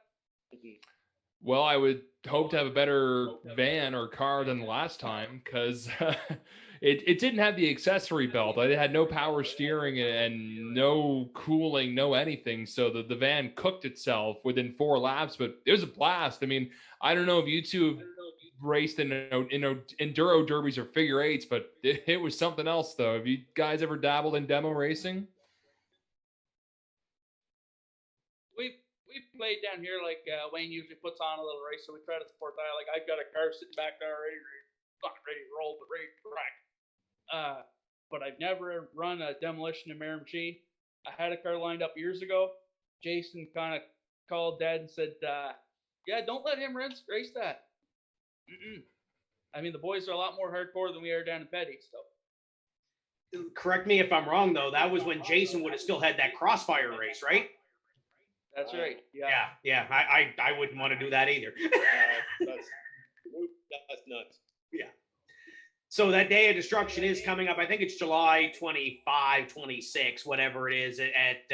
Well, I would hope to have a better van or car than the last time because it didn't have the accessory belt. It had no power steering and no cooling, no anything. So the van cooked itself within 4 laps, but it was a blast. I mean, I don't know if you two have raced in enduro derbies or figure eights, but it was something else, though. Have you guys ever dabbled in demo racing? We've played down here, like Wayne usually puts on a little race, so we try to support that. Like I've got a car sitting back there not ready to roll, but ready to track. But I've never run a demolition in Miramichi. I had a car lined up years ago. Jason kind of called Dad and said, "Yeah, don't let him race that." I mean, the boys are a lot more hardcore than we are down in Petty. So Correct me if I'm wrong, though. That was when Jason would have still had that crossfire race, right? that's right. Yeah. I wouldn't want to do that either. That's nuts. Yeah. So that day of destruction is coming up. I think it's July 25, 26, whatever it is at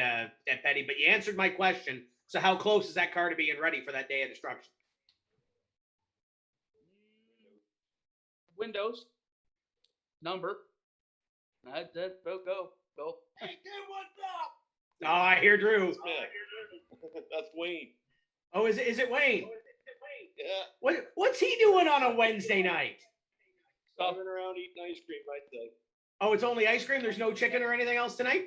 Petty. But you answered my question. So how close is that car to being ready for that day of destruction? Windows number. That's it. Go. Oh, I hear Drew. That's Wayne. Oh, is it Wayne? Yeah. What's he doing on a Wednesday night? Running around eating ice cream, I think. Oh, it's only ice cream? There's no chicken or anything else tonight?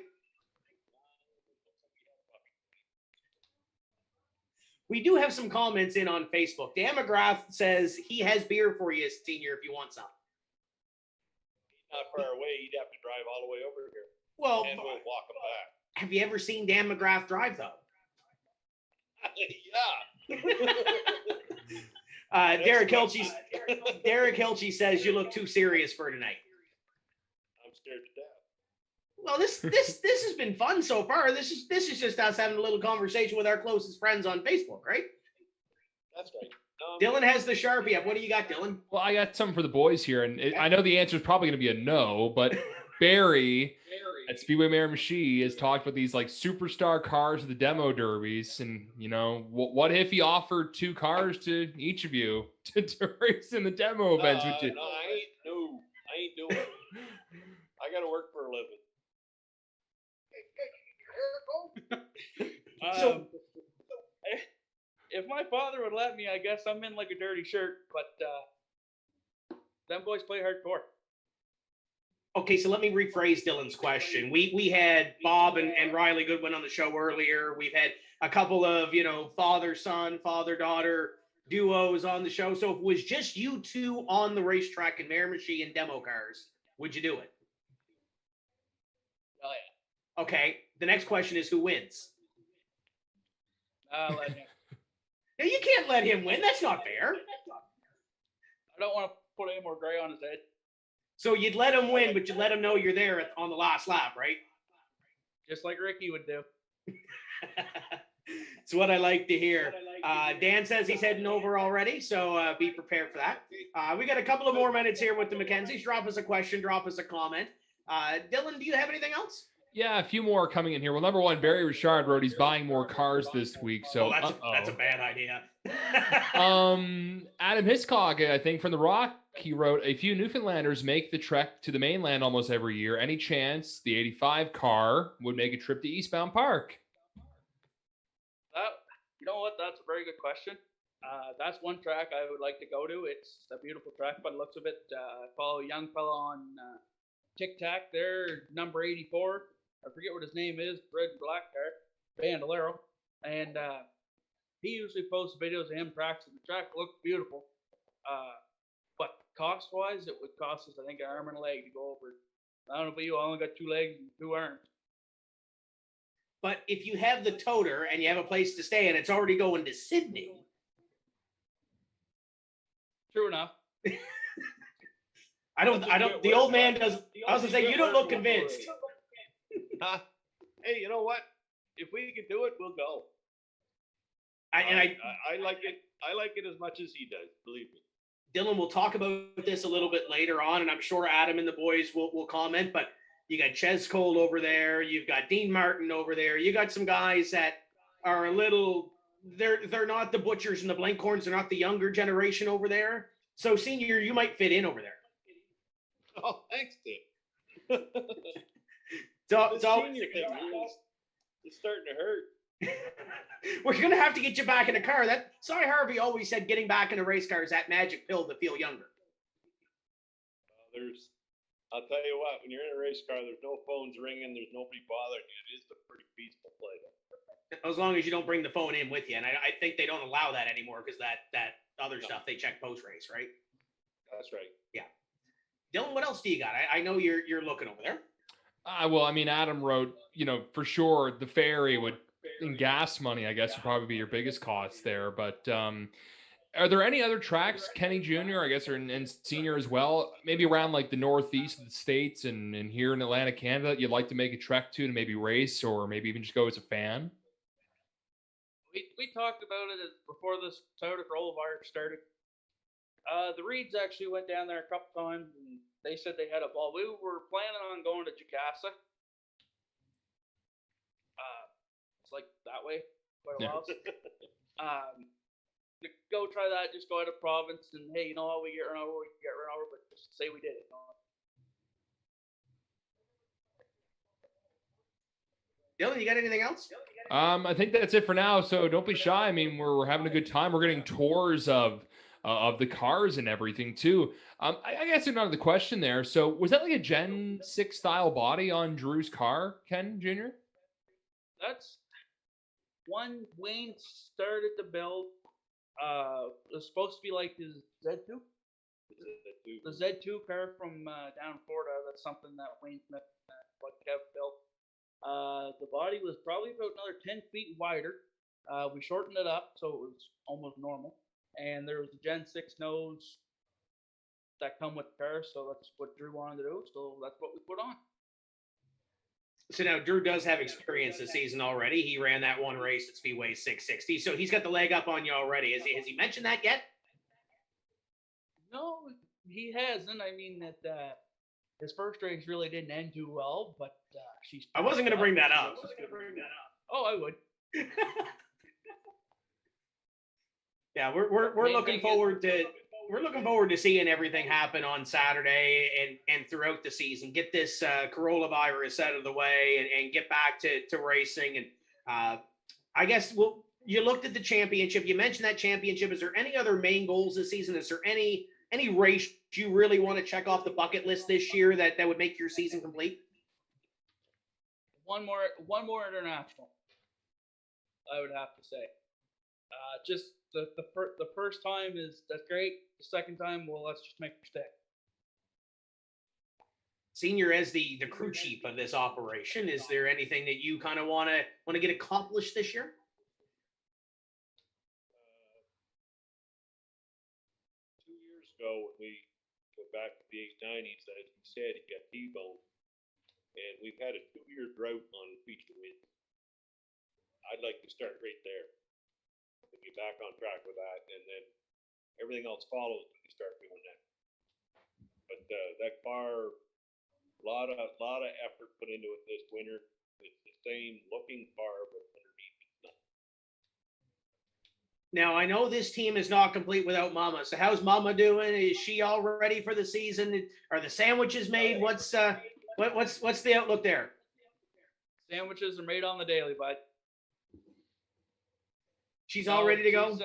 We do have some comments in on Facebook. Dan McGrath says he has beer for you, Senior, if you want some. He's not far away. He'd have to drive all the way over here. Well, And we'll walk him back. have you ever seen Dan McGrath drive, though? Yeah. Derek Hilchey says you look too serious for tonight. I'm scared to death. Well, this has been fun so far. This is just us having a little conversation with our closest friends on Facebook, right? That's right. Dylan has the Sharpie up. What do you got, Dylan? Well, I got something for the boys here, and I know the answer is probably going to be a no, but Barry at Speedway Miramichi has talked about these like superstar cars of the demo derbies, and you know what if he offered 2 cars to each of you to race in the demo events? Would you? No, I ain't doing it. I got to work for a living. So, if my father would let me, I guess I'm in like a dirty shirt, but them boys play hardcore. Okay, so let me rephrase Dylan's question. We had Bob and Riley Goodwin on the show earlier. We've had a couple of, father-son, father-daughter duos on the show. So if it was just you two on the racetrack in Mare Machine and demo cars, would you do it? Oh, yeah. Okay, the next question is who wins? Let him. Now, you can't let him win. That's not fair. I don't want to put any more gray on his head. So you'd let him win, but you'd let him know you're there on the last lap, right? Just like Ricky would do. It's what I like to hear. Dan says he's heading over already, so be prepared for that. We got a couple of more minutes here with the McKenzies. Drop us a question, drop us a comment. Dylan, do you have anything else? Yeah, a few more coming in here. Well, number one, Barry Richard wrote he's buying more cars this week. So that's a bad idea. Adam Hiscock, I think from The Rock, he wrote, a few Newfoundlanders make the trek to the mainland almost every year. Any chance the 85 car would make a trip to Eastbound Park? You know what? That's a very good question. That's one track I would like to go to. It's a beautiful track, but it looks a bit. I follow a young fella on TikTok there, number 84. I forget what his name is, red and black car, Bandolero. And he usually posts videos of him practicing. The track looks beautiful. But cost-wise, it would cost us, I think, an arm and a leg to go over it. I don't know about you, I only got 2 legs and 2 arms. But if you have the toter and you have a place to stay and it's already going to Sydney. True enough. The old man does. I was going to say, you don't look convinced. Hey, you know what? If we can do it, we'll go. I like it. I like it as much as he does. Believe me. Dylan, we'll talk about this a little bit later on, and I'm sure Adam and the boys will comment. But you got Ches Cole over there. You've got Dean Martin over there. You got some guys that are a little. They're not the Butchers and the Blankhorns. They're not the younger generation over there. So, senior, you might fit in over there. Oh, thanks, Dave. It's starting to hurt. We're gonna have to get you back in a car. Cy Harvey always said getting back in a race car is that magic pill to feel younger. I'll tell you what, when you're in a race car, there's no phones ringing, there's nobody bothering you. It is a pretty peaceful place. As long as you don't bring the phone in with you, and I think they don't allow that anymore because that other stuff they check post race, right? That's right. Yeah. Dylan, what else do you got? I know you're looking over there. Well, I mean, Adam wrote, for sure the ferry would, in gas money, I guess, would probably be your biggest cost there. But are there any other tracks, Kenny Jr., I guess, and Senior as well, maybe around like the northeast of the States and here in Atlantic, Canada, that you'd like to make a trek to maybe race or maybe even just go as a fan? We talked about it before this Toyota Corolla virus started. The Reeds actually went down there a couple times, and they said they had a ball. We were planning on going to Jacassa. It's like that way, quite a while. To go try that, just go out of province, and hey, you know what, we get run over, but just say we did it. Dylan, you got anything else? I think that's it for now. So don't be shy. I mean, we're having a good time. We're getting tours of the cars and everything too. I guess another question there. So was that like a Gen 6 style body on Drew's car, Ken Jr.? That's one Wayne started to build. It was supposed to be like his Z2. The Z2 car from down in Florida. That's something that Wayne Smith Kev built. The body was probably about another 10 feet wider. We shortened it up so it was almost normal. And there was a Gen 6 nose that come with the car, so that's what Drew wanted to do. So that's what we put on. So now Drew does have experience this season already. He ran that one race at Speedway 660, so he's got the leg up on you already. Has he mentioned that yet? No, he hasn't. I mean, that his first race really didn't end too well, but she's. I wasn't going to bring that up. Oh, I would. Yeah, we're looking forward to seeing everything happen on Saturday and throughout the season. Get this coronavirus out of the way and get back to racing. And I guess you looked at the championship. You mentioned that championship. Is there any other main goals this season? Is there any any race you really want to check off the bucket list this year that would make your season complete? One more international, I would have to say. Just the first time that's great. The second time, well, let's just make it stick. Senior, as the crew chief of this operation, is there anything that you kind of want to get accomplished this year? 2 years ago, when we go back to the 890s, as he said, he got T-boned, and we've had a 2-year drought on feature wins. I'd like to start right there and get back on track with that, and then everything else follows when you start doing that. But that car, a lot of effort put into it this winter. It's the same looking car, but underneath it's not. Now, I know this team is not complete without Mama. So how's Mama doing? Is she all ready for the season? Are the sandwiches made? What's the outlook there? Sandwiches are made on the daily, bud. She's all ready to go?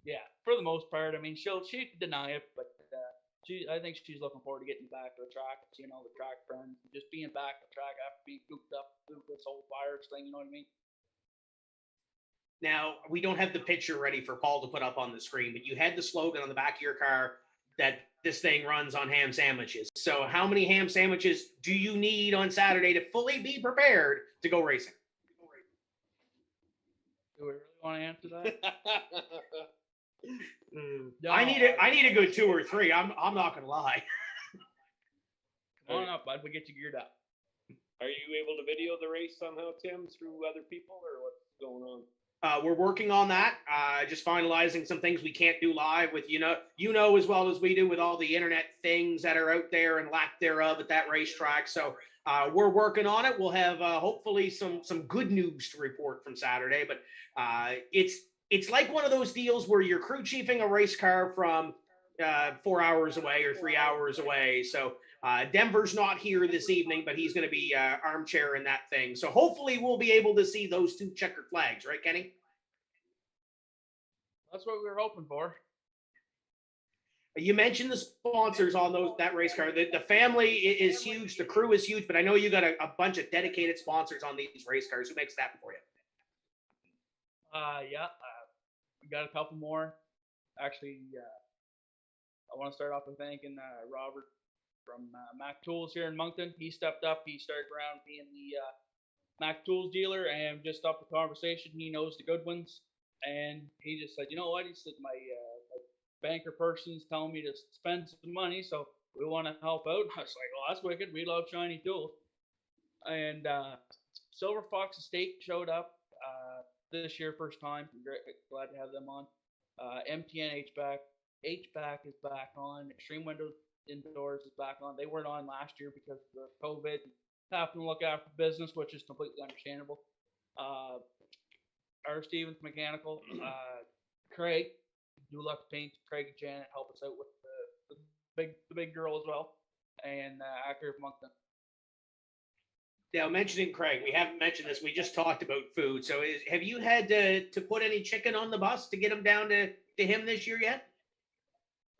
Yeah, for the most part. I mean, she'd deny it, but I think she's looking forward to getting back to the track, seeing all the track friends, just being back to the track after being cooped up with this whole virus thing, you know what I mean? Now, we don't have the picture ready for Paul to put up on the screen, but you had the slogan on the back of your car that this thing runs on ham sandwiches. So how many ham sandwiches do you need on Saturday to fully be prepared to go racing? Do we really want to answer that? No, I need a good 2 or 3. I'm not gonna lie. Come on up, bud. We'll get you geared up. Are you able to video the race somehow, Tim, through other people, or what's going on? We're working on that. Just finalizing some things we can't do live with, you know as well as we do, with all the internet things that are out there and lack thereof at that racetrack. So we're working on it. We'll have hopefully some good news to report from Saturday. But it's like one of those deals where you're crew chiefing a race car from 4 hours away or 3 hours away. So Denver's not here this evening, but he's going to be armchair in that thing. So hopefully we'll be able to see those 2 checkered flags, right, Kenny? That's what we were hoping for. You mentioned the sponsors on that race car. The family is huge. The crew is huge, but I know you got a bunch of dedicated sponsors on these race cars. Who makes that for you? We got a couple more. Actually, I want to start off with thanking Robert from Mac Tools here in Moncton. He stepped up. He started around being the Mac Tools dealer and just up the conversation. He knows the good ones. And he just said, you know what? He said, my banker person's telling me to spend some money, so we want to help out. I was like, well, that's wicked. We love shiny tools. And Silver Fox Estate showed up this year, first time. Glad to have them on. MTN HVAC is back on. Extreme Windows Indoors is back on. They weren't on last year because of COVID. Having to look after business, which is completely understandable. R. Stevens Mechanical, Craig, do love to paint. Craig and Janet help us out with the big girl as well, and Accurate Moncton. Now, mentioning Craig, we haven't mentioned this. We just talked about food. So, have you had to put any chicken on the bus to get him down to him this year yet?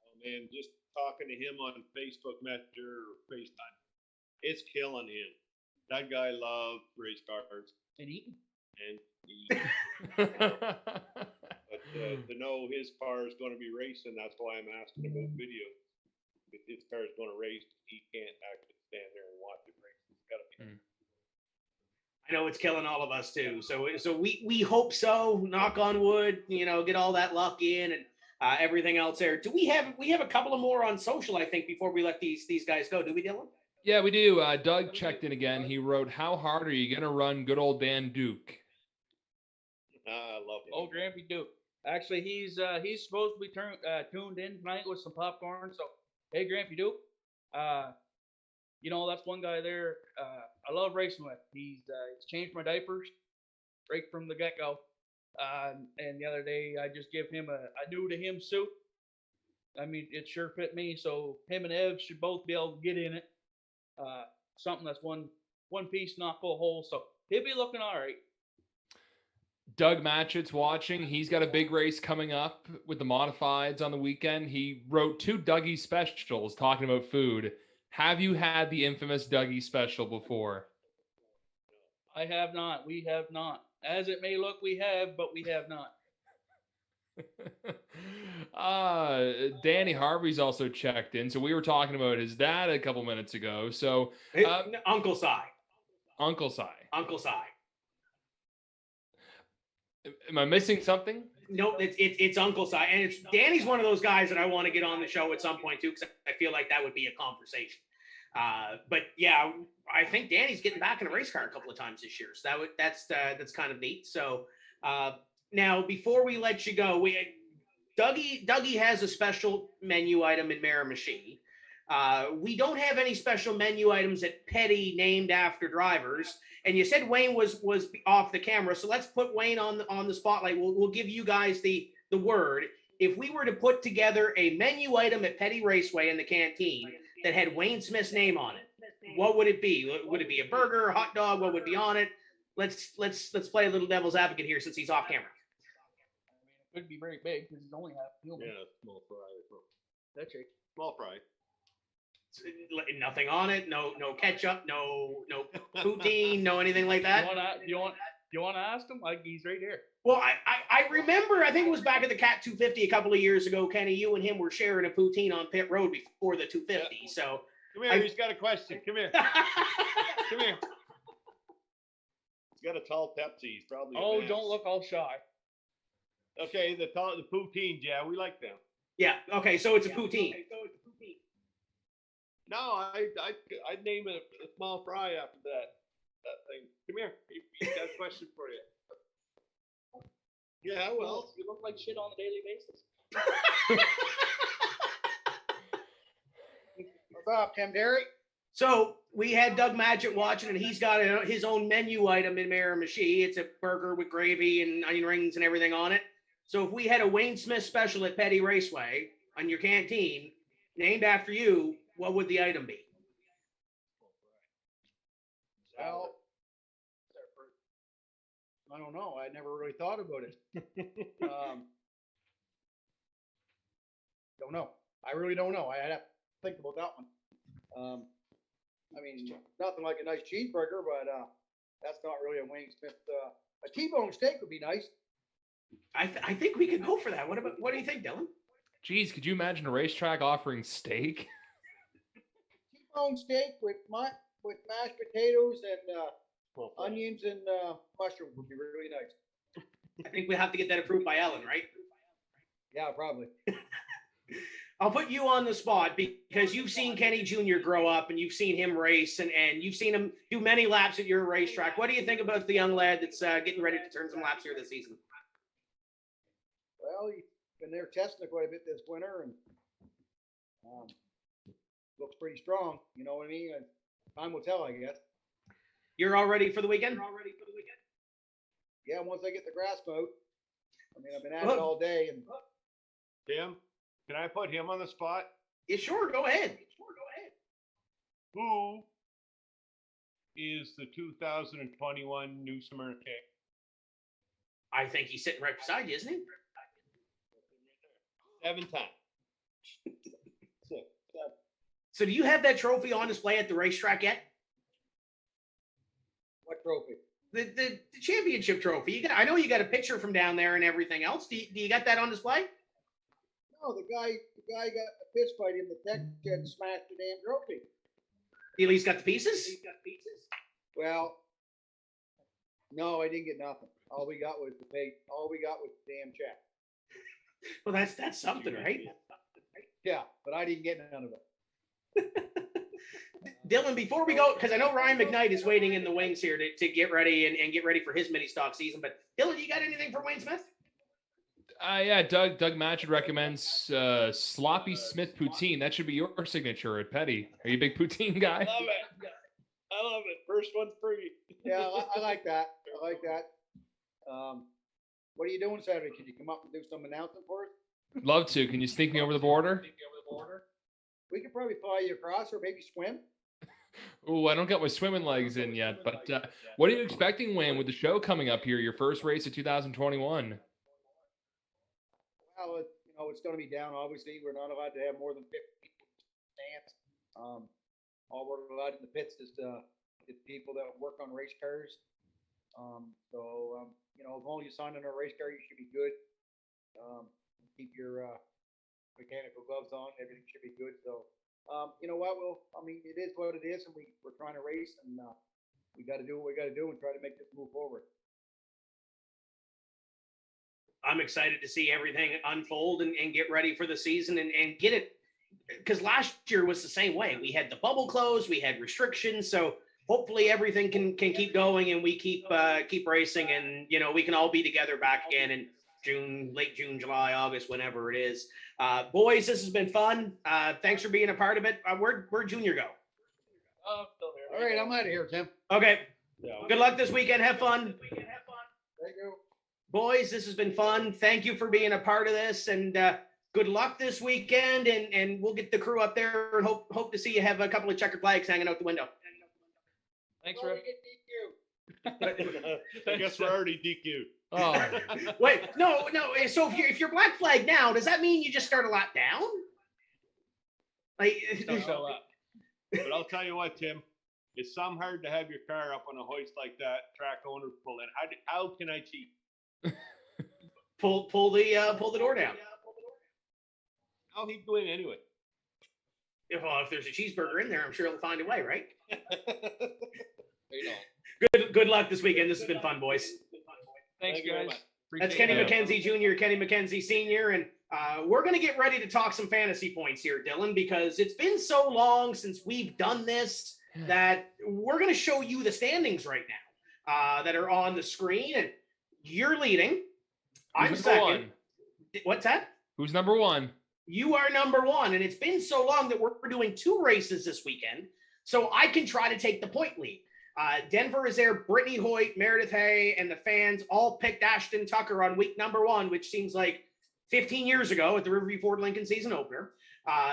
Oh man, just talking to him on Facebook Messenger or FaceTime, it's killing him. That guy loves race cars And eating. But to know his car is going to be racing, that's why I'm asking about video. If his car is going to race, he can't actually stand there and watch it race. It's got to be. I know it's killing all of us too. So we hope so. Knock on wood. Get all that luck in and everything else there. Do we have a couple of more on social? I think before we let these guys go. Do we, Dylan? Yeah, we do. Doug checked in again. He wrote, "How hard are you going to run good old Dan Duke?" I love him. Oh, Grampy Duke. Actually, he's supposed to be tuned in tonight with some popcorn. So, hey, Grampy Duke. That's one guy there I love racing with. He's changed my diapers right from the get-go. And the other day, I just give him a new to him suit. I mean, it sure fit me. So him and Ev should both be able to get in it. Something that's one piece, not full hole. So he'll be looking all right. Doug Matchett's watching. He's got a big race coming up with the modifieds on the weekend. He wrote 2 Dougie specials talking about food. Have you had the infamous Dougie special before? I have not. We have not. As it may look, we have, but we have not. Danny Harvey's also checked in. So we were talking about his dad a couple minutes ago. So Uncle Si. Uncle Si. Uncle Si. Am I missing something? No, it's Uncle Si, and it's Danny's one of those guys that I want to get on the show at some point too, because I feel like that would be a conversation. But yeah, I think Danny's getting back in a race car a couple of times this year, so that's kind of neat. So now before we let you go, Dougie has a special menu item in Miramichi. We don't have any special menu items at Petty named after drivers. And you said Wayne was off the camera, so let's put Wayne on the spotlight. We'll give you guys the word. If we were to put together a menu item at Petty Raceway in the canteen that had Wayne Smith's name on it, what would it be? Would it be a burger, a hot dog? What would be on it? Let's play a little devil's advocate here since he's off camera. It could be very big because it's only half human. Yeah, small fry. That's right. Small fry. Nothing on it. No ketchup. No poutine. No anything like that. You want to ask him? Like, he's right here. Well, I remember. I think it was back at the Cat 250 a couple of years ago. Kenny, you and him were sharing a poutine on pit road before the 250. Yeah. So come here. He's got a question. Come here. Come here. He's got a tall Pepsi. He's probably. Oh, don't look all shy. Okay, the poutines. Yeah, we like them. Yeah. Okay, so it's a poutine. No, I'd name it a small fry after that thing. Come here. He's got a question for you. Yeah, well. You look like shit on a daily basis. What's up, Tim Derry? So we had Doug Matchett watching, and he's got his own menu item in Miramichi. It's a burger with gravy and onion rings and everything on it. So if we had a Wayne Smith special at Petty Raceway on your canteen, named after you, what would the item be? Well, I don't know. I never really thought about it. Don't know. I really don't know. I'd have to think about that one. I mean, nothing like a nice cheeseburger, but that's not really a Wayne Smith. A T-bone steak would be nice. I think we could go for that. What do you think, Dylan? Geez, could you imagine a racetrack offering steak? T-bone steak with mashed potatoes and onions and mushrooms would be really nice. I think we have to get that approved by Ellen, right? Yeah, probably. I'll put you on the spot because you've seen Kenny Jr. grow up and you've seen him race and you've seen him do many laps at your racetrack. What do you think about the young lad that's getting ready to turn some laps here this season? Well, he's been there testing it quite a bit this winter and looks pretty strong. You know what I mean? Time will tell, I guess. You're all ready for the weekend? Yeah, once I get the grass mowed. I mean, I've been at it all day. And Tim, can I put him on the spot? Yeah, sure. Go ahead. Who is the 2021 New Smyrna King? I think he's sitting right beside you, isn't he? 7 times. 6, 7. So do you have that trophy on display at the racetrack yet? what trophy? The championship trophy. I know you got a picture from down there and everything else. Do you got that on display? No, the guy got a fist fight in the tech shed and smashed the damn trophy. You at least got the pieces? Well, no, I didn't get nothing. All we got was the damn check. Well, that's something, right? Yeah, but I didn't get none of it. Dylan, before we go, because I know Ryan McKnight is waiting in the wings here to get ready and get ready for his mini stock season. But Dylan, you got anything for Wayne Smith? Yeah, Doug Matchett recommends Sloppy Smith Poutine. That should be your signature at Petty. Are you a big poutine guy? I love it. First one's free. Yeah, I like that. What are you doing Saturday? Can you come up and do some announcement for us? Love to. Can you sneak me over the border? We could probably fly you across or maybe swim. Oh, I don't got my swimming legs in yet, but what are you expecting, Wayne, with the show coming up here, your first race of 2021? Well, it's going to be down. Obviously, we're not allowed to have more than 50 people in the stands. All we're allowed in the pits is people that work on race cars. As long as you sign on a race car, you should be good. Keep your mechanical gloves on. Everything should be good. So, you know what? It is what it is, and we're trying to race, and we got to do what we got to do and try to make this move forward. I'm excited to see everything unfold and get ready for the season and get it, because last year was the same way. We had the bubble closed, we had restrictions, so hopefully everything can keep going and we keep racing, and we can all be together back again in June, late June, July, August, whenever it is. Boys, this has been fun. Thanks for being a part of it. Where'd Junior go? Oh, still here. All right, I'm out of here, Tim. Okay. Yeah. Good luck this weekend. Have fun. Thank you. Boys, this has been fun. Thank you for being a part of this, and good luck this weekend, and we'll get the crew up there and hope to see you have a couple of checkered flags hanging out the window. Thanks, Rick. I guess we're already DQ'd. Oh, Wait, no. So if you're black flag now, does that mean you just start a lap down? Like, Don't show up. But I'll tell you what, Tim, it's some hard to have your car up on a hoist like that. Track owners pull in. How can I cheat? pull the door down. How he'd go in anyway. If there's a cheeseburger in there, I'm sure he'll find a way, right? You know. Good luck this weekend. This has been fun, boys. Thanks, Thank you very guys. much. That's Appreciate Kenny it. MacKenzie Jr., Kenny MacKenzie Sr., and we're going to get ready to talk some fantasy points here, Dylan, because it's been so long since we've done this that we're going to show you the standings right now that are on the screen, and you're leading. I'm Who's second. number one? What's that? Who's number one? You are number one, and it's been so long that we're doing 2 races this weekend, so I can try to take the point lead. Denver is there. Brittany Hoyt, Meredith Hay, and the fans all picked Ashton Tucker on week number 1, which seems like 15 years ago at the Riverview Ford Lincoln season opener.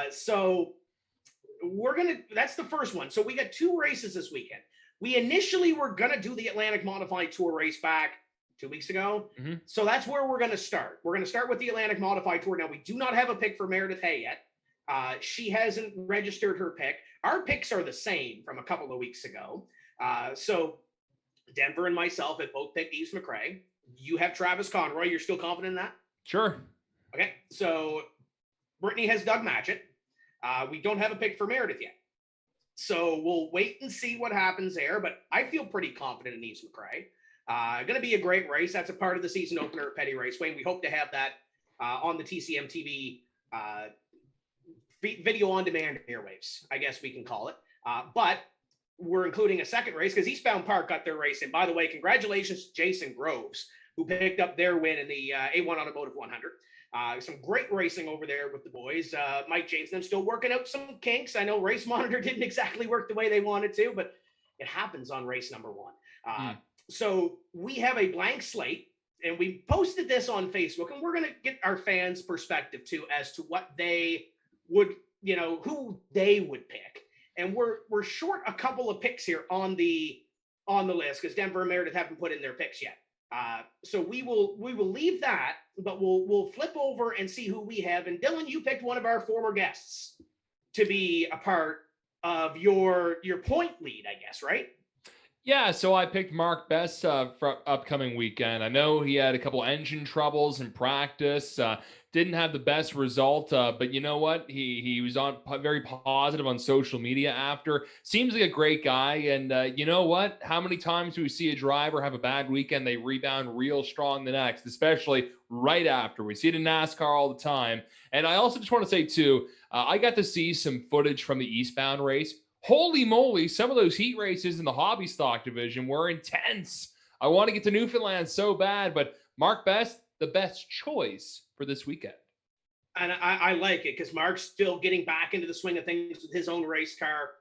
So that's the first one. So we got 2 races this weekend. We initially were going to do the Atlantic Modified Tour race back 2 weeks ago. Mm-hmm. So that's where we're going to start. We're going to start with the Atlantic Modified Tour. Now, we do not have a pick for Meredith Hay yet. She hasn't registered her pick. Our picks are the same from a couple of weeks ago. So Denver and myself have both picked Eves McRae. You have Travis Conroy. You're still confident in that? Sure. Okay. So Brittany has Doug Matchett. We don't have a pick for Meredith yet. So we'll wait and see what happens there. But I feel pretty confident in Eves McRae. Going to be a great race. That's a part of the season opener at Petty Raceway. And we hope to have that on the TCM TV video on demand airwaves, I guess we can call it. But we're including a second race because Eastbound Park got their race. And by the way, congratulations to Jason Groves, who picked up their win in the A1 Automotive 100. Some great racing over there with the boys. Mike James and them still working out some kinks. I know Race Monitor didn't exactly work the way they wanted to, but it happens on race number 1. So we have a blank slate, and we posted this on Facebook, and we're going to get our fans' perspective too as to what they would, who they would pick. And we're short a couple of picks here on the list because Denver and Meredith haven't put in their picks yet. So we will leave that, but we'll flip over and see who we have. And Dylan, you picked one of our former guests to be a part of your point lead, I guess, right? Yeah, so I picked Mark Best for upcoming weekend. I know he had a couple engine troubles in practice, didn't have the best result, but you know what? He was on very positive on social media after. Seems like a great guy, and you know what? How many times do we see a driver have a bad weekend, they rebound real strong the next, especially right after? We see it in NASCAR all the time. And I also just want to say, too, I got to see some footage from the Eastbound race. Holy moly, some of those heat races in the hobby stock division were intense. I want to get to Newfoundland so bad, but Mark Best, the best choice for this weekend. And I like it because Mark's still getting back into the swing of things with his own race car.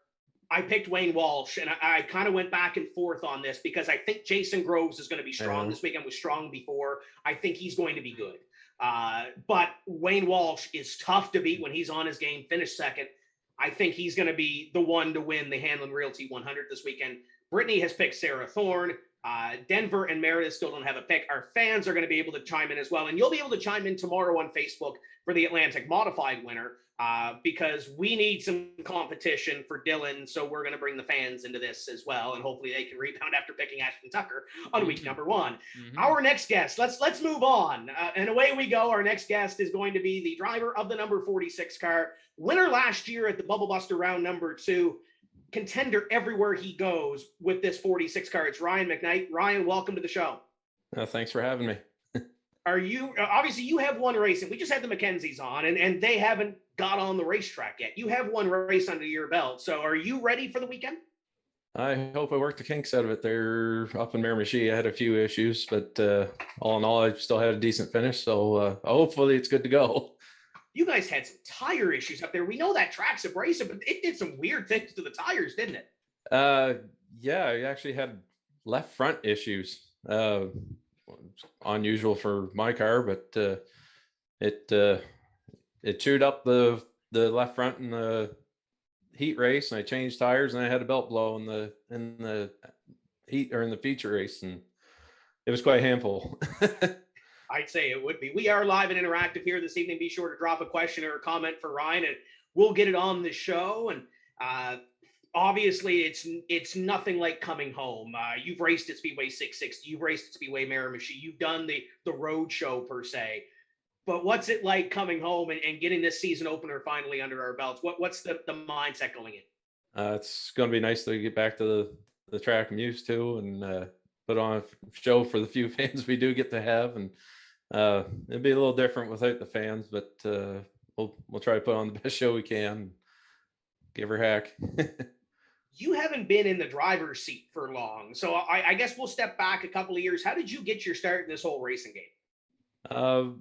I picked Wayne Walsh, and I kind of went back and forth on this because I think Jason Groves is going to be strong. This weekend was strong before. I think he's going to be good. But Wayne Walsh is tough to beat when he's on his game, finished second. I think he's going to be the one to win the Hanlon Realty 100 this weekend. Brittany has picked Sarah Thorne. Denver and Meredith still don't have a pick. Our fans are going to be able to chime in as well. And you'll be able to chime in tomorrow on Facebook for the Atlantic Modified winner because we need some competition for Dylan. So we're going to bring the fans into this as well. And hopefully they can rebound after picking Ashton Tucker on week number 1. Our next guest, let's move on. And away we go. Our next guest is going to be the driver of the number 46 car, winner last year at the Bubble Buster round number 2. Contender everywhere he goes with this 46 car. It's Ryan McKnight. Ryan, welcome to the show. Thanks for having me. Are you obviously you have one race, and we just had the MacKenzies on, and they haven't got on the racetrack yet. You have one race under your belt. So are you ready for the weekend? I hope I worked the kinks out of it there up in Miramichi. I had a few issues, but all in all, I still had a decent finish. So hopefully it's good to go. You guys had some tire issues up there. We know that track's abrasive, but it did some weird things to the tires, didn't it? Yeah, I actually had left front issues. Unusual for my car, but it chewed up the left front in the heat race, and I changed tires, and I had a belt blow in the heat or in the feature race, and it was quite a handful. I'd say it would be. We are live and interactive here this evening. Be sure to drop a question or a comment for Ryan, and we'll get it on the show. And obviously, it's nothing like coming home. You've raced at Speedway 660. You've raced at Speedway Miramichi. You've done the road show per se. But what's it like coming home and getting this season opener finally under our belts? What's the mindset going in? It's going to be nice to get back to the track I'm used to and put on a show for the few fans we do get to have. And it'd be a little different without the fans, but we'll try to put on the best show we can. Give her heck. You haven't been in the driver's seat for long, so I guess we'll step back a couple of years. How did you get your start in this whole racing game?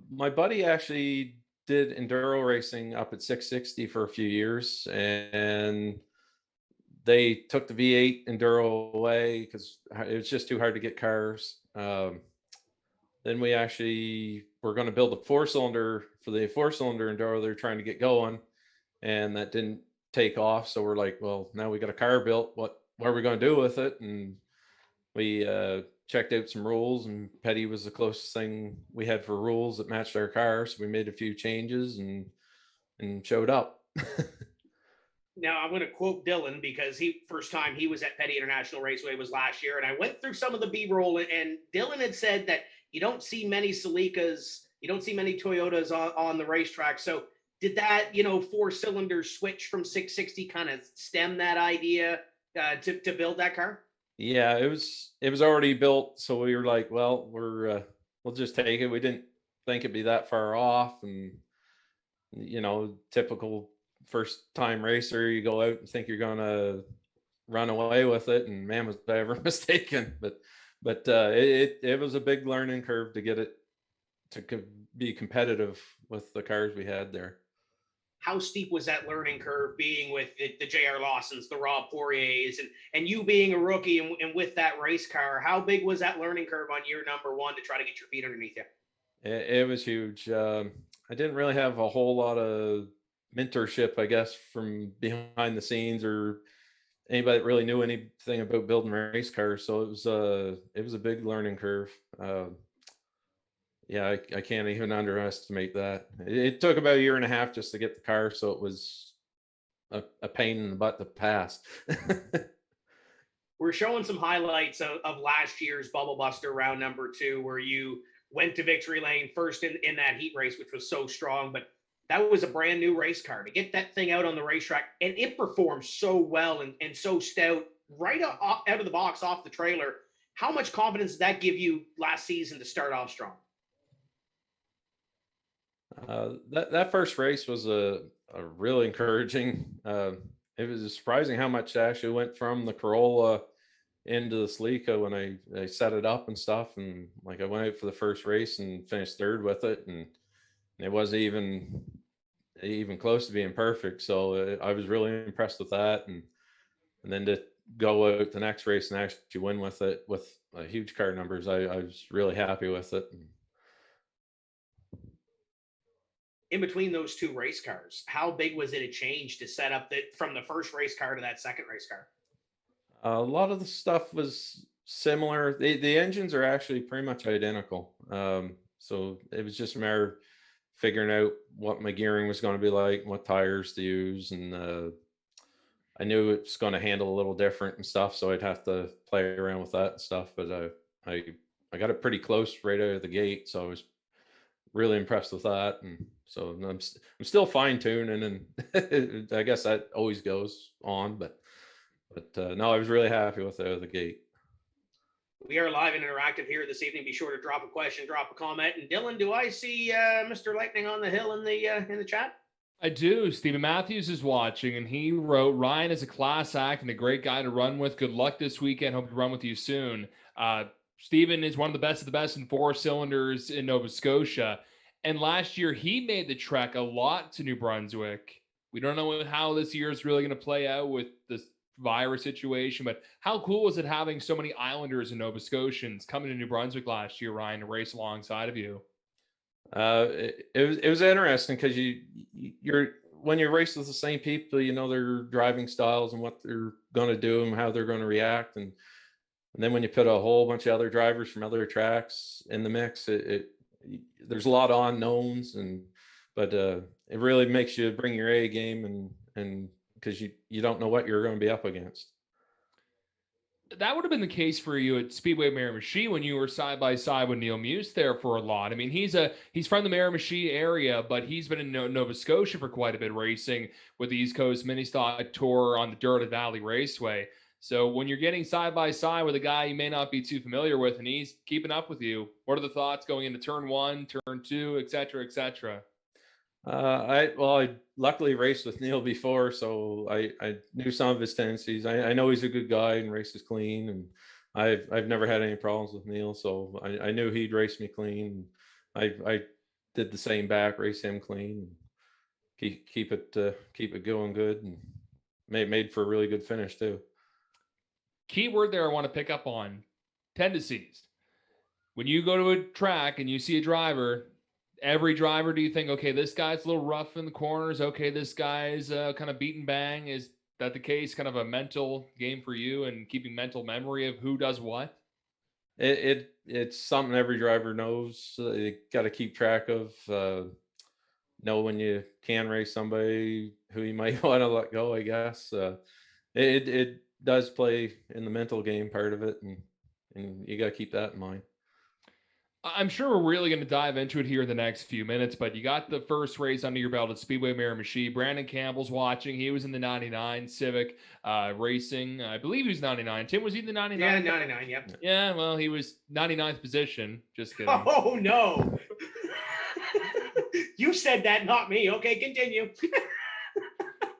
My buddy actually did enduro racing up at 660 for a few years, and they took the V8 enduro away because it was just too hard to get cars. Then we actually were going to build a 4-cylinder for the 4-cylinder enduro they're trying to get going, and that didn't take off. So we're like, well, now we got a car built. What are we going to do with it? And we checked out some rules, and Petty was the closest thing we had for rules that matched our car. So we made a few changes and showed up. Now I'm going to quote Dylan because first time he was at Petty International Raceway was last year. And I went through some of the B-roll, and Dylan had said that you don't see many Celicas, you don't see many Toyotas on the racetrack. So did that, 4-cylinder switch from 660 kind of stem that idea to build that car? Yeah, it was already built. So we were like, well, we'll just take it. We didn't think it'd be that far off. And, typical first time racer, you go out and think you're going to run away with it. And man, was I ever mistaken. But it was a big learning curve to get it to be competitive with the cars we had there. How steep was that learning curve being with the J.R. Lawsons, the Rob Poiriers, and you being a rookie and with that race car? How big was that learning curve on year number 1 to try to get your feet underneath you? It was huge. I didn't really have a whole lot of mentorship, I guess, from behind the scenes or anybody that really knew anything about building race cars. So it was a big learning curve. Yeah, I can't even underestimate that. It took about a year and a half just to get the car, so it was a pain in the butt to pass. We're showing some highlights of last year's Bubble Buster round number 2, where you went to victory lane first in that heat race, which was so strong. But that was a brand new race car to get that thing out on the racetrack, and it performed so well and so stout right out of the box off the trailer. How much confidence did that give you last season to start off strong? That first race was a really encouraging. It was surprising how much I actually went from the Corolla into the Celica when I set it up and stuff. And like I went out for the first race and finished third with it, and it wasn't even close to being perfect. So I was really impressed with that. And then to go out the next race and actually win with it with huge car numbers, I was really happy with it. in between those two race cars, how big was it a change to set up from the first race car to that second race car? A lot of the stuff was similar. The engines are actually pretty much identical. So it was just a matter of figuring out what my gearing was going to be like, and what tires to use, and I knew it's going to handle a little different and stuff, so I'd have to play around with that and stuff. But I got it pretty close right out of the gate, so I was really impressed with that. And so I'm still fine tuning, and I guess that always goes on. But no, I was really happy with it out of the gate. We are live and interactive here this evening. Be sure to drop a question, drop a comment. And Dylan, do I see Mr. Lightning on the Hill in the chat? I do. Stephen Matthews is watching, and he wrote, Ryan is a class act and a great guy to run with. Good luck this weekend. Hope to run with you soon. Stephen is one of the best in 4 cylinders in Nova Scotia. And last year, he made the trek a lot to New Brunswick. We don't know how this year is really going to play out with this virus situation, but how cool was it having so many Islanders and Nova Scotians coming to New Brunswick last year, Ryan, to race alongside of you? It was interesting because you're when you're racing with the same people, you know their driving styles and what they're going to do and how they're going to react, and then when you put a whole bunch of other drivers from other tracks in the mix, there's a lot of unknowns, but it really makes you bring your A game, and because you don't know what you're going to be up against. That would have been the case for you at Speedway Miramichi when you were side by side with Neil Muse there for a lot. I mean, he's from the Miramichi area, but he's been in Nova Scotia for quite a bit racing with the East Coast Mini Stock Tour on the Derwent Valley Raceway. So when you're getting side by side with a guy you may not be too familiar with, and he's keeping up with you, what are the thoughts going into turn 1, turn 2, et cetera, et cetera? I luckily raced with Neil before, so I knew some of his tendencies. I know he's a good guy and races clean, and I've never had any problems with Neil, so I knew he'd race me clean. I did the same back, race him clean, and keep it going good, and made for a really good finish too. Key word there I want to pick up on: tendencies. When you go to a track and you see a driver, every driver, do you think, okay, this guy's a little rough in the corners, okay, this guy's kind of beat and bang? Is that the case? Kind of a mental game for you and keeping mental memory of who does what? It's something every driver knows. You got to keep track of. Know when you can race somebody who you might want to let go, I guess. It does play in the mental game part of it, and you got to keep that in mind. I'm sure we're really going to dive into it here in the next few minutes, but you got the first race under your belt at Speedway Miramichi. Brandon Campbell's watching. He was in the 99 Civic racing. I believe he was 99. Tim, was he in the 99? Yeah, 99, yep. Yeah, well, he was 99th position. Just kidding. Oh, no. You said that, not me. Okay, continue.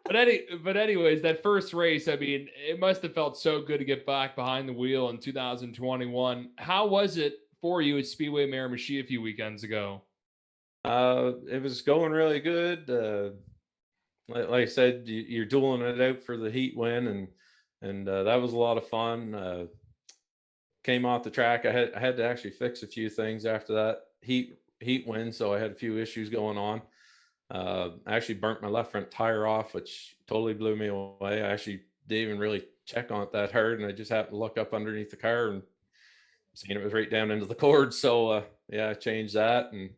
But anyways, that first race, I mean, it must have felt so good to get back behind the wheel in 2021. How was it for you at Speedway Miramichi a few weekends ago? It was going really good. Like I said, you're dueling it out for the heat win, and that was a lot of fun. Came off the track. I had to actually fix a few things after that heat win, so I had a few issues going on. I actually burnt my left front tire off, which totally blew me away. I actually didn't even really check on it that hard, and I just happened to look up underneath the car and seen it was right down into the cord. So yeah, I changed that and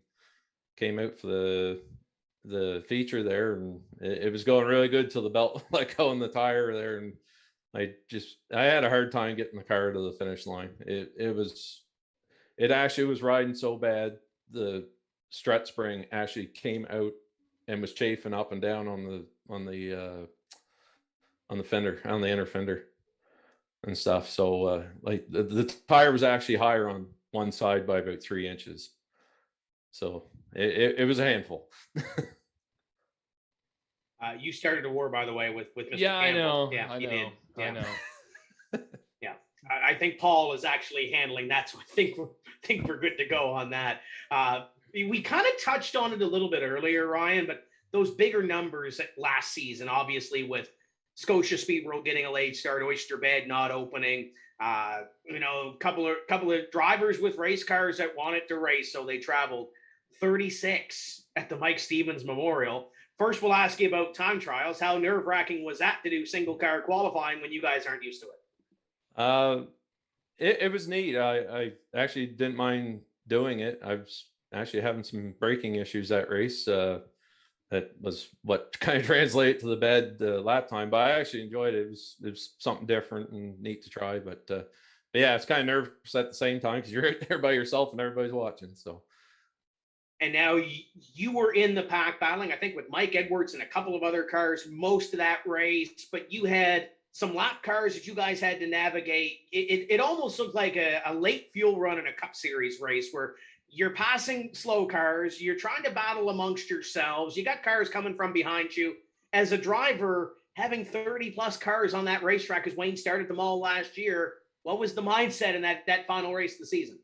came out for the feature there, and it was going really good till the belt let go in the tire there, and I had a hard time getting the car to the finish line. It actually was riding so bad, the strut spring actually came out and was chafing up and down on the fender, on the inner fender and stuff. So like the tire was actually higher on one side by about 3 inches. So it was a handful. You started a war, by the way, with Mr. Yeah, Campbell. I know. Yeah, I you know. did. Yeah. I know. Yeah. I think Paul is actually handling that, so I think we're good to go on that. We kind of touched on it a little bit earlier, Ryan, but those bigger numbers last season, obviously with Scotia Speed World getting a late start, Oyster Bed not opening, a couple of drivers with race cars that wanted to race, so they traveled 36 at the Mike Stevens Memorial. First, we'll ask you about time trials. How nerve-wracking was that to do single car qualifying when you guys aren't used to it? It was neat. I actually didn't mind doing it. I was actually having some braking issues that race. That was what kind of translated to the bed lap time, but I actually enjoyed it. It was something different and neat to try. But yeah, it's kind of nervous at the same time because you're there by yourself and everybody's watching. So. And now you were in the pack battling, I think, with Mike Edwards and a couple of other cars most of that race, but you had some lap cars that you guys had to navigate. It almost looked like a late fuel run in a Cup Series race where you're passing slow cars, you're trying to battle amongst yourselves, you got cars coming from behind you. As a driver, having 30-plus cars on that racetrack, because Wayne started them all last year, what was the mindset in that final race of the season?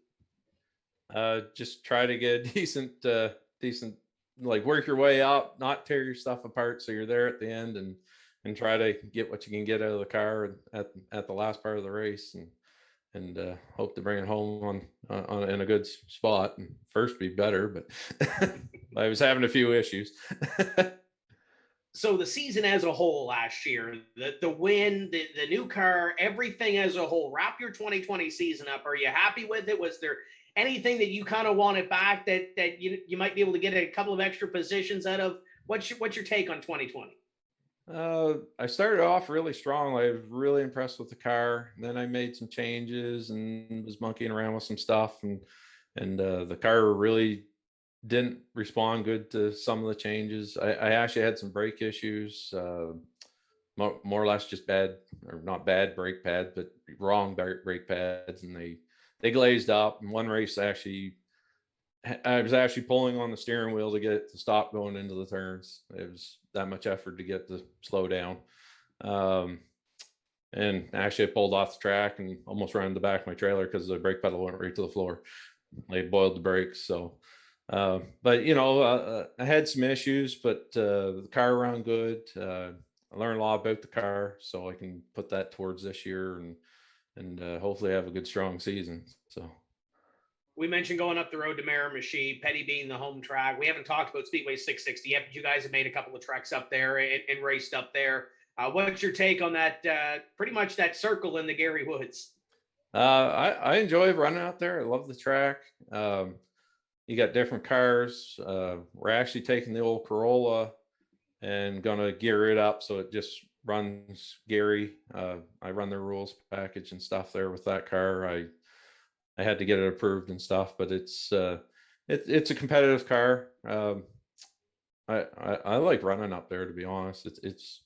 Just try to get a decent, like work your way up, not tear your stuff apart. So you're there at the end and try to get what you can get out of the car at the last part of the race and hope to bring it home on in a good spot. And first be better, but I was having a few issues. So the season as a whole last year, the win, the new car, everything as a whole, wrap your 2020 season up. Are you happy with it? Was there anything that you kind of wanted back that you might be able to get a couple of extra positions out of? What's your take on 2020? I started off really strong. I was really impressed with the car. And then I made some changes and was monkeying around with some stuff, and the car really didn't respond good to some of the changes. I actually had some brake issues, more or less just bad, or not bad brake pads, but wrong brake pads, and they glazed up. In one race, I was actually pulling on the steering wheel to get it to stop going into the turns. It was that much effort to get to slow down. And actually I pulled off the track and almost ran the back of my trailer because the brake pedal went right to the floor. They boiled the brakes. So, but I had some issues, but the car ran good. I learned a lot about the car, so I can put that towards this year and hopefully have a good, strong season. So. We mentioned going up the road to Miramichi, Petty being the home track. We haven't talked about Speedway 660 yet, but you guys have made a couple of treks up there and raced up there. What's your take on that, pretty much that circle in the Gary Woods? I enjoy running out there. I love the track. You got different cars. We're actually taking the old Corolla and going to gear it up so it just runs Gary. I run the rules package and stuff there with that car. I had to get it approved and stuff, but it's a competitive car. I like running up there, to be honest. It's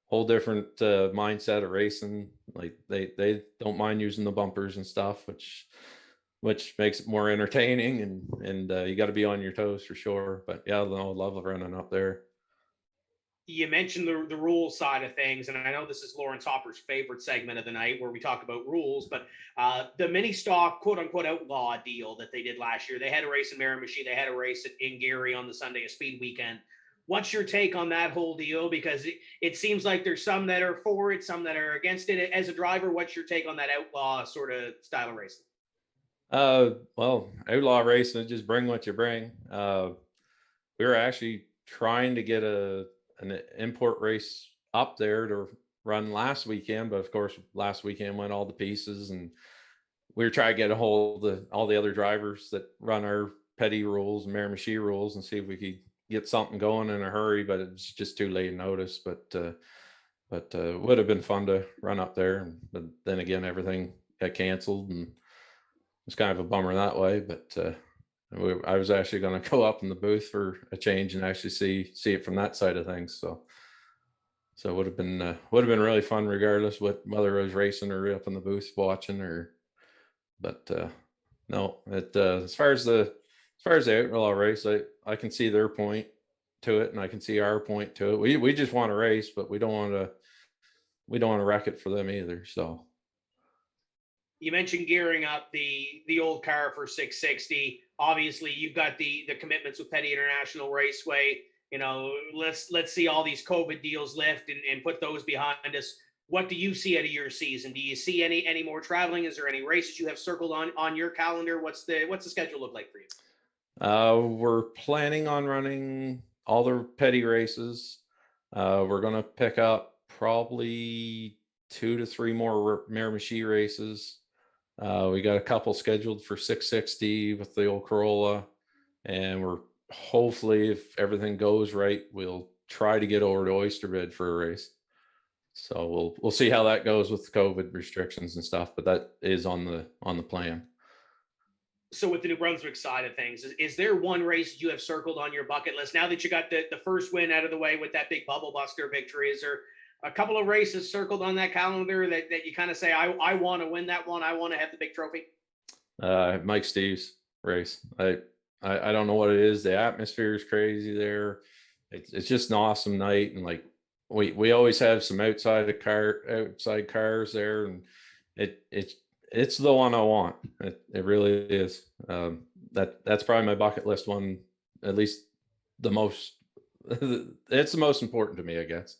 a whole different mindset of racing. Like they don't mind using the bumpers and stuff, which makes it more entertaining, and you got to be on your toes for sure. But yeah, I love running up there. You mentioned the rules side of things, and I know this is Lawrence Hopper's favorite segment of the night where we talk about rules, but the mini stock quote-unquote outlaw deal that they did last year, they had a race in Miramichi, they had a race in Gary on the Sunday, a speed weekend. What's your take on that whole deal? Because it seems like there's some that are for it, some that are against it. As a driver, what's your take on that outlaw sort of style of racing? Well, outlaw racing, just bring what you bring. We were actually trying to get an import race up there to run last weekend, but of course last weekend went all to pieces, and we were trying to get a hold of all the other drivers that run our Petty rules and Miramichi rules and see if we could get something going in a hurry, but it's just too late notice. But it would have been fun to run up there, but then again everything got canceled, and it's kind of a bummer that way. But I was actually going to go up in the booth for a change and actually see it from that side of things. So it would have been really fun, regardless whether I was racing or up in the booth watching. But no, as far as the outlaw race, I can see their point to it, and I can see our point to it. We just want to race, but we don't want to wreck it for them either. So. You mentioned gearing up the old car for 660. Obviously, you've got the commitments with Petty International Raceway. Let's see all these COVID deals lift and put those behind us. What do you see out of your season? Do you see any more traveling? Is there any races you have circled on your calendar? What's the schedule look like for you? We're planning on running all the petty races. We're going to pick up probably 2 to 3 more Miramichi races. We got a couple scheduled for 660 with the old Corolla, and we're hopefully, if everything goes right, we'll try to get over to Oysterbed for a race. So we'll see how that goes with COVID restrictions and stuff, but that is on the plan. So with the New Brunswick side of things, is there one race you have circled on your bucket list now that you got the first win out of the way with that big bubble buster victory? Is there a couple of races circled on that calendar that you kind of say, I want to win that one, I want to have the big trophy? Mike Steve's race. I don't know what it is. The atmosphere is crazy there. It's just an awesome night, and like we always have some outside cars there, and it's the one I want. It really is. That's probably my bucket list one, at least the most. It's the most important to me, I guess.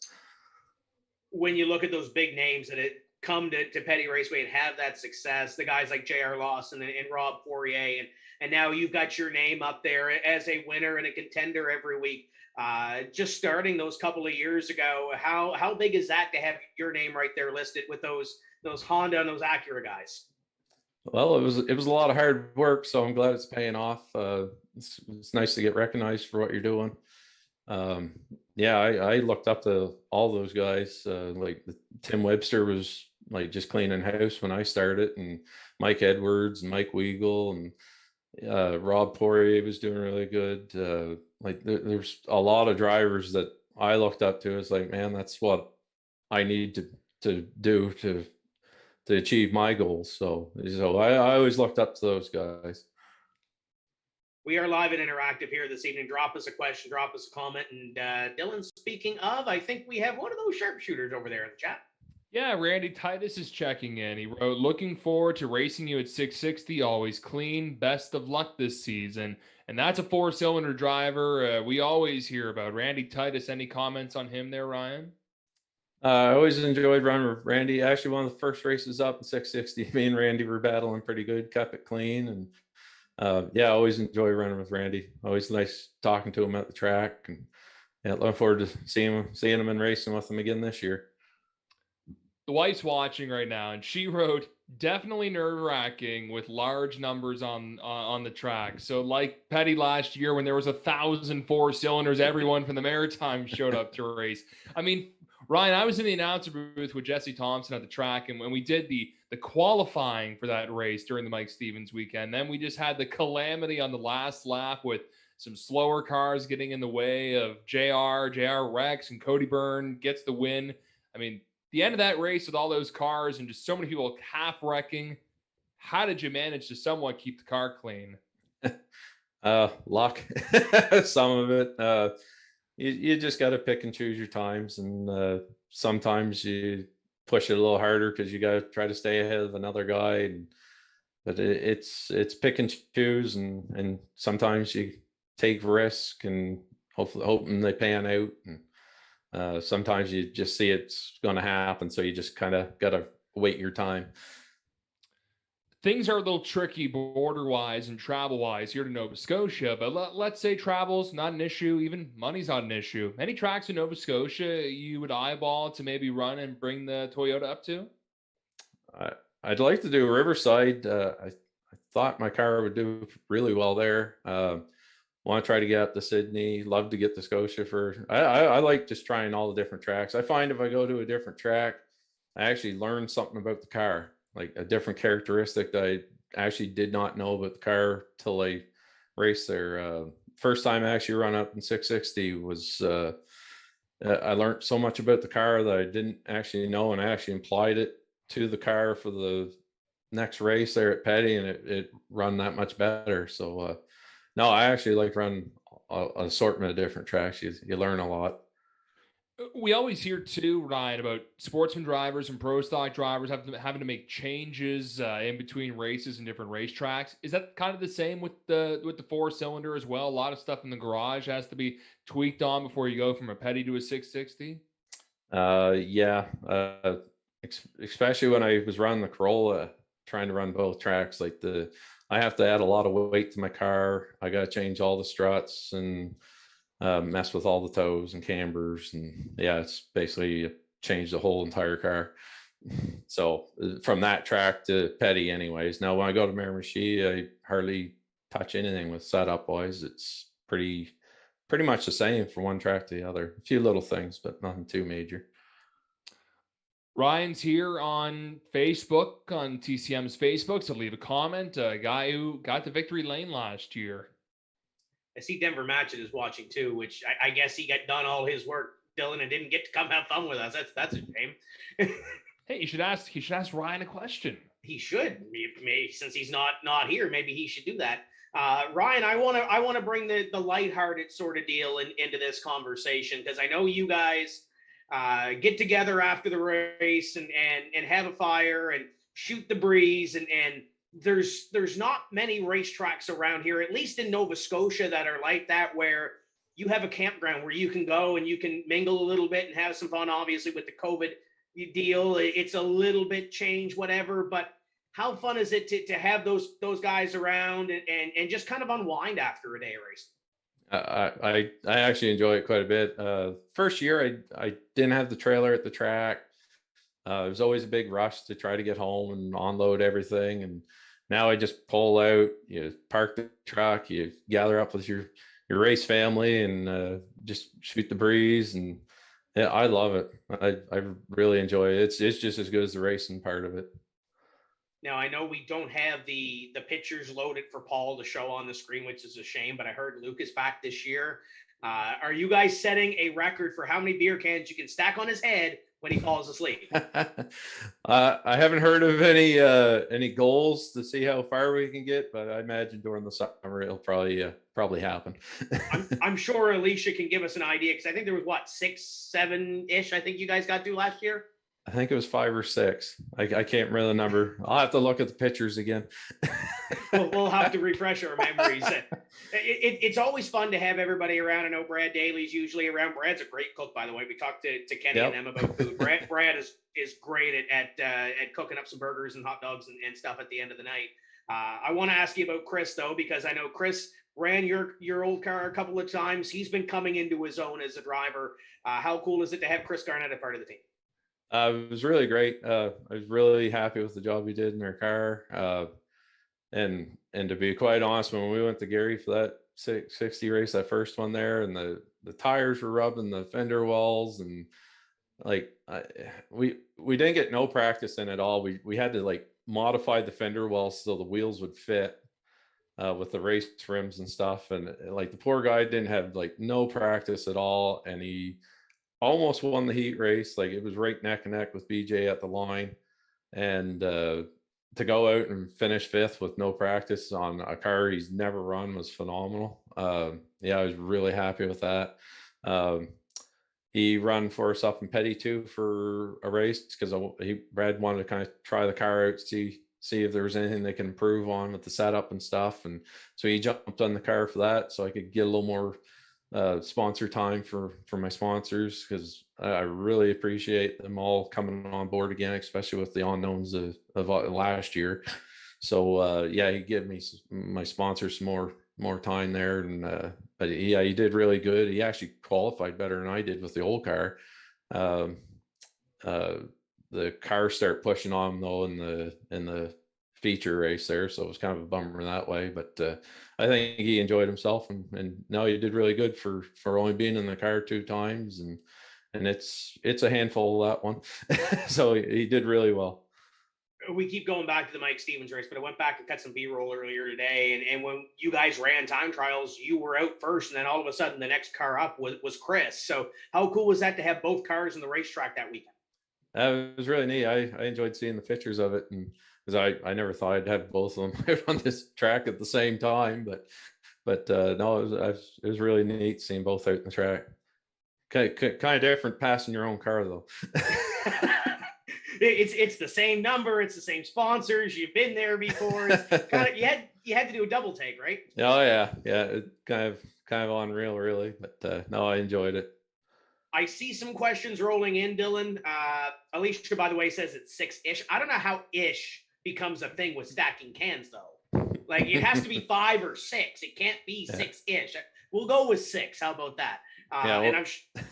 When you look at those big names that come to Petty Raceway and have that success, the guys like J.R. Lawson and Rob Poirier, and now you've got your name up there as a winner and a contender every week. Just starting those couple of years ago, how big is that to have your name right there listed with those Honda and those Acura guys? Well, it was a lot of hard work, so I'm glad it's paying off. It's nice to get recognized for what you're doing. Yeah, I looked up to all those guys. Like Tim Webster was like just cleaning house when I started, and Mike Edwards and Mike Weagle and Rob Poirier was doing really good. Like there's a lot of drivers that I looked up to. It's like, man, that's what I need to do to achieve my goals. So I always looked up to those guys. We are live and interactive here this evening. Drop us a question, drop us a comment. And Dylan, speaking of, I think we have one of those sharpshooters over there in the chat. Yeah, Randy Titus is checking in. He wrote, looking forward to racing you at 660, always clean. Best of luck this season. And that's a 4-cylinder driver we always hear about. Randy Titus, any comments on him there, Ryan? I always enjoyed running with Randy. Actually, one of the first races up in 660, me and Randy were battling pretty good, kept it clean. And yeah, I always enjoy running with Randy. Always nice talking to him at the track, and yeah, looking forward to seeing him and racing with him again this year. The wife's watching right now, and she wrote, definitely nerve-wracking with large numbers on the track. So like Petty last year when there was 1,000 4-cylinders, everyone from the Maritime showed up to race. I mean, Ryan, I was in the announcer booth with Jesse Thompson at the track, and when we did the qualifying for that race during the Mike Stevens weekend, then we just had the calamity on the last lap with some slower cars getting in the way of JR Rex, and Cody Byrne gets the win. I mean, the end of that race with all those cars and just so many people half wrecking, how did you manage to somewhat keep the car clean? Luck, some of it. You just got to pick and choose your times, and sometimes you push it a little harder because you got to try to stay ahead of another guy. But it's pick and choose, and sometimes you take risk and hoping they pan out. And sometimes you just see it's going to happen, so you just kind of got to wait your time. Things are a little tricky border-wise and travel-wise here to Nova Scotia, but let's say travel's not an issue, even money's not an issue. Any tracks in Nova Scotia you would eyeball to maybe run and bring the Toyota up to? I'd like to do Riverside. I thought my car would do really well there. Want to try to get up to Sydney. Love to get to Scotia for. I like just trying all the different tracks. I find if I go to a different track, I actually learn something about the car, like a different characteristic that I actually did not know about the car till I raced there. First time I actually run up in 660 was I learned so much about the car that I didn't actually know, and I actually applied it to the car for the next race there at Petty, and it run that much better. So no, I actually like running an assortment of different tracks. You learn a lot. We always hear too, Ryan, about Sportsman drivers and Pro Stock drivers having to make changes in between races and different racetracks. Is that kind of the same with the 4-cylinder as well? A lot of stuff in the garage has to be tweaked on before you go from a Petty to a 660. Yeah, especially when I was running the Corolla, trying to run both tracks. Like I have to add a lot of weight to my car. I got to change all the struts and mess with all the toes and cambers, and yeah, it's basically changed the whole entire car. So from that track to Petty, anyways. Now when I go to Miramichi, I hardly touch anything with setup wise. It's pretty much the same from one track to the other. A few little things, but nothing too major. Ryan's here on Facebook, on TCM's Facebook, so leave a comment. A guy who got the victory lane last year. I see Denver Matchett is watching too, which I guess he got done all his work, Dylan, and didn't get to come have fun with us. That's a shame. Hey, he should ask Ryan a question. He should, maybe since he's not here. Maybe he should do that. Ryan, I want to bring the lighthearted sort of deal into this conversation, because I know you guys get together after the race and have a fire and shoot the breeze, and there's not many racetracks around here, at least in Nova Scotia, that are like that, where you have a campground where you can go and you can mingle a little bit and have some fun. Obviously, with the COVID deal, it's a little bit changed, whatever, but how fun is it to have those guys around and just kind of unwind after a day of racing? I actually enjoy it quite a bit. First year, I didn't have the trailer at the track. It was always a big rush to try to get home and unload everything. And now I just pull out, you park the truck, you gather up with your race family, and just shoot the breeze. And yeah, I love it. I really enjoy it. It's just as good as the racing part of it. Now, I know we don't have the pictures loaded for Paul to show on the screen, which is a shame, but I heard Luke is back this year. Are you guys setting a record for how many beer cans you can stack on his head when he falls asleep? I haven't heard of any goals to see how far we can get, but I imagine during the summer it'll probably happen. I'm sure Alicia can give us an idea, because I think there was 6, 7-ish. I think you guys got through last year. I think it was 5 or 6. I can't really remember. I'll have to look at the pictures again. We'll have to refresh our memories. It's always fun to have everybody around. I know Brad Daly's usually around. Brad's a great cook, by the way. We talked to Kenny and them about food. Brad is great at cooking up some burgers and hot dogs and stuff at the end of the night. I want to ask you about Chris, though, because I know Chris ran your old car a couple of times. He's been coming into his own as a driver. How cool is it to have Chris Garnett a part of the team? It was really great. I was really happy with the job he did in their car. And to be quite honest, when we went to Gary for that 660 race, that first one there, and the tires were rubbing the fender walls, and we didn't get no practice in at all. We had to modify the fender walls so the wheels would fit with the race rims and stuff. And the poor guy didn't have no practice at all, and he almost won the heat race. It was right neck and neck with BJ at the line, and to go out and finish 5th with no practice on a car he's never run was phenomenal. Yeah, I was really happy with that. He ran for us up in Petty too for a race, because Brad wanted to kind of try the car out, see if there was anything they can improve on with the setup and stuff. And so he jumped on the car for that, so I could get a little more sponsor time for my sponsors, because I really appreciate them all coming on board again, especially with the unknowns of last year. So yeah, he gave me my sponsors some more time there, and but yeah, he did really good. He actually qualified better than I did with the old car. The car started pushing on him though in the feature race there, so it was kind of a bummer that way, but I think he enjoyed himself, and no, he did really good for only being in the car 2 times, and it's a handful of that one. So he did really well. We keep going back to the Mike Stevens race, but I went back and cut some B-roll earlier today, and when you guys ran time trials, you were out first, and then all of a sudden the next car up was Chris. So how cool was that to have both cars in the racetrack that weekend? It was really neat. I enjoyed seeing the pictures of it, and because I never thought I'd have both of them on this track at the same time, but no, it was really neat seeing both out in the track. Kind of different passing your own car though. It's the same number, it's the same sponsors. You've been there before. You had to do a double take, right? Oh yeah, it kind of unreal, really. But no, I enjoyed it. I see some questions rolling in, Dylan. Alicia, by the way, says it's 6-ish. I don't know how ish becomes a thing with stacking cans, though. Like it has to be 5 or 6. It can't be 6-ish. We'll go with 6. How about that? And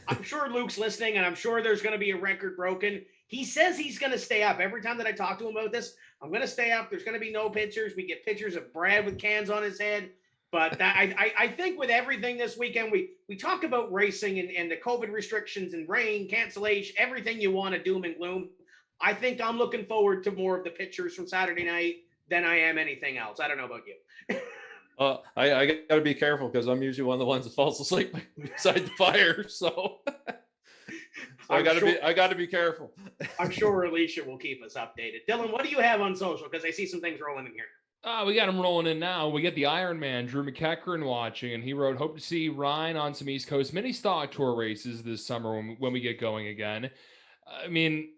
I'm sure Luke's listening, and I'm sure there's going to be a record broken. He says he's going to stay up. Every time that I talk to him about this, I'm going to stay up. There's going to be no pictures. We get pictures of Brad with cans on his head. But I think with everything this weekend, we talk about racing and the COVID restrictions and rain, cancellation, everything you want to doom and gloom. I think I'm looking forward to more of the pictures from Saturday night than I am anything else. I don't know about you. I got to be careful because I'm usually one of the ones that falls asleep beside the fire. So I got to be careful. I'm sure Alicia will keep us updated. Dylan, what do you have on social? Because I see some things rolling in here. We got him rolling in now. We get the Iron Man, Drew McKeckern, watching, and he wrote, hope to see Ryan on some East Coast mini stock tour races this summer when we get going again. I mean,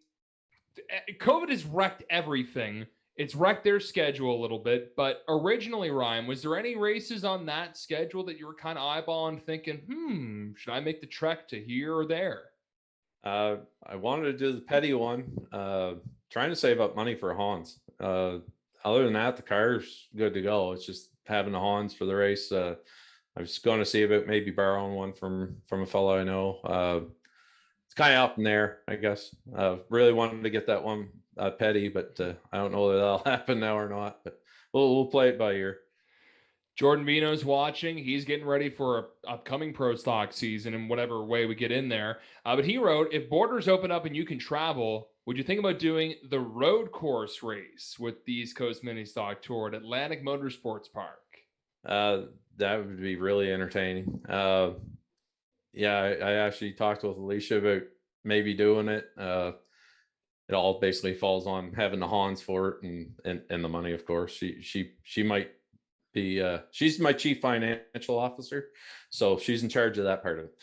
COVID has wrecked everything. It's wrecked their schedule a little bit, but originally, Ryan, was there any races on that schedule that you were kind of eyeballing thinking, should I make the trek to here or there? I wanted to do the Petty one, trying to save up money for Hans. Other than that, the car's good to go. It's just having the Hans for the race. I was going to see about maybe borrowing one from a fellow I know. It's kind of up in there, I guess. Really wanted to get that one Petty, but I don't know whether that'll happen now or not. But we'll play it by ear. Jordan Vino's watching. He's getting ready for an upcoming pro stock season in whatever way we get in there. But he wrote, if borders open up and you can travel, would you think about doing the road course race with the East Coast Mini Stock Tour at Atlantic Motorsports Park? That would be really entertaining. Yeah, I actually talked with Alicia about maybe doing it. It all basically falls on having the Hans for it and the money, of course. She might be she's my chief financial officer, so she's in charge of that part of it.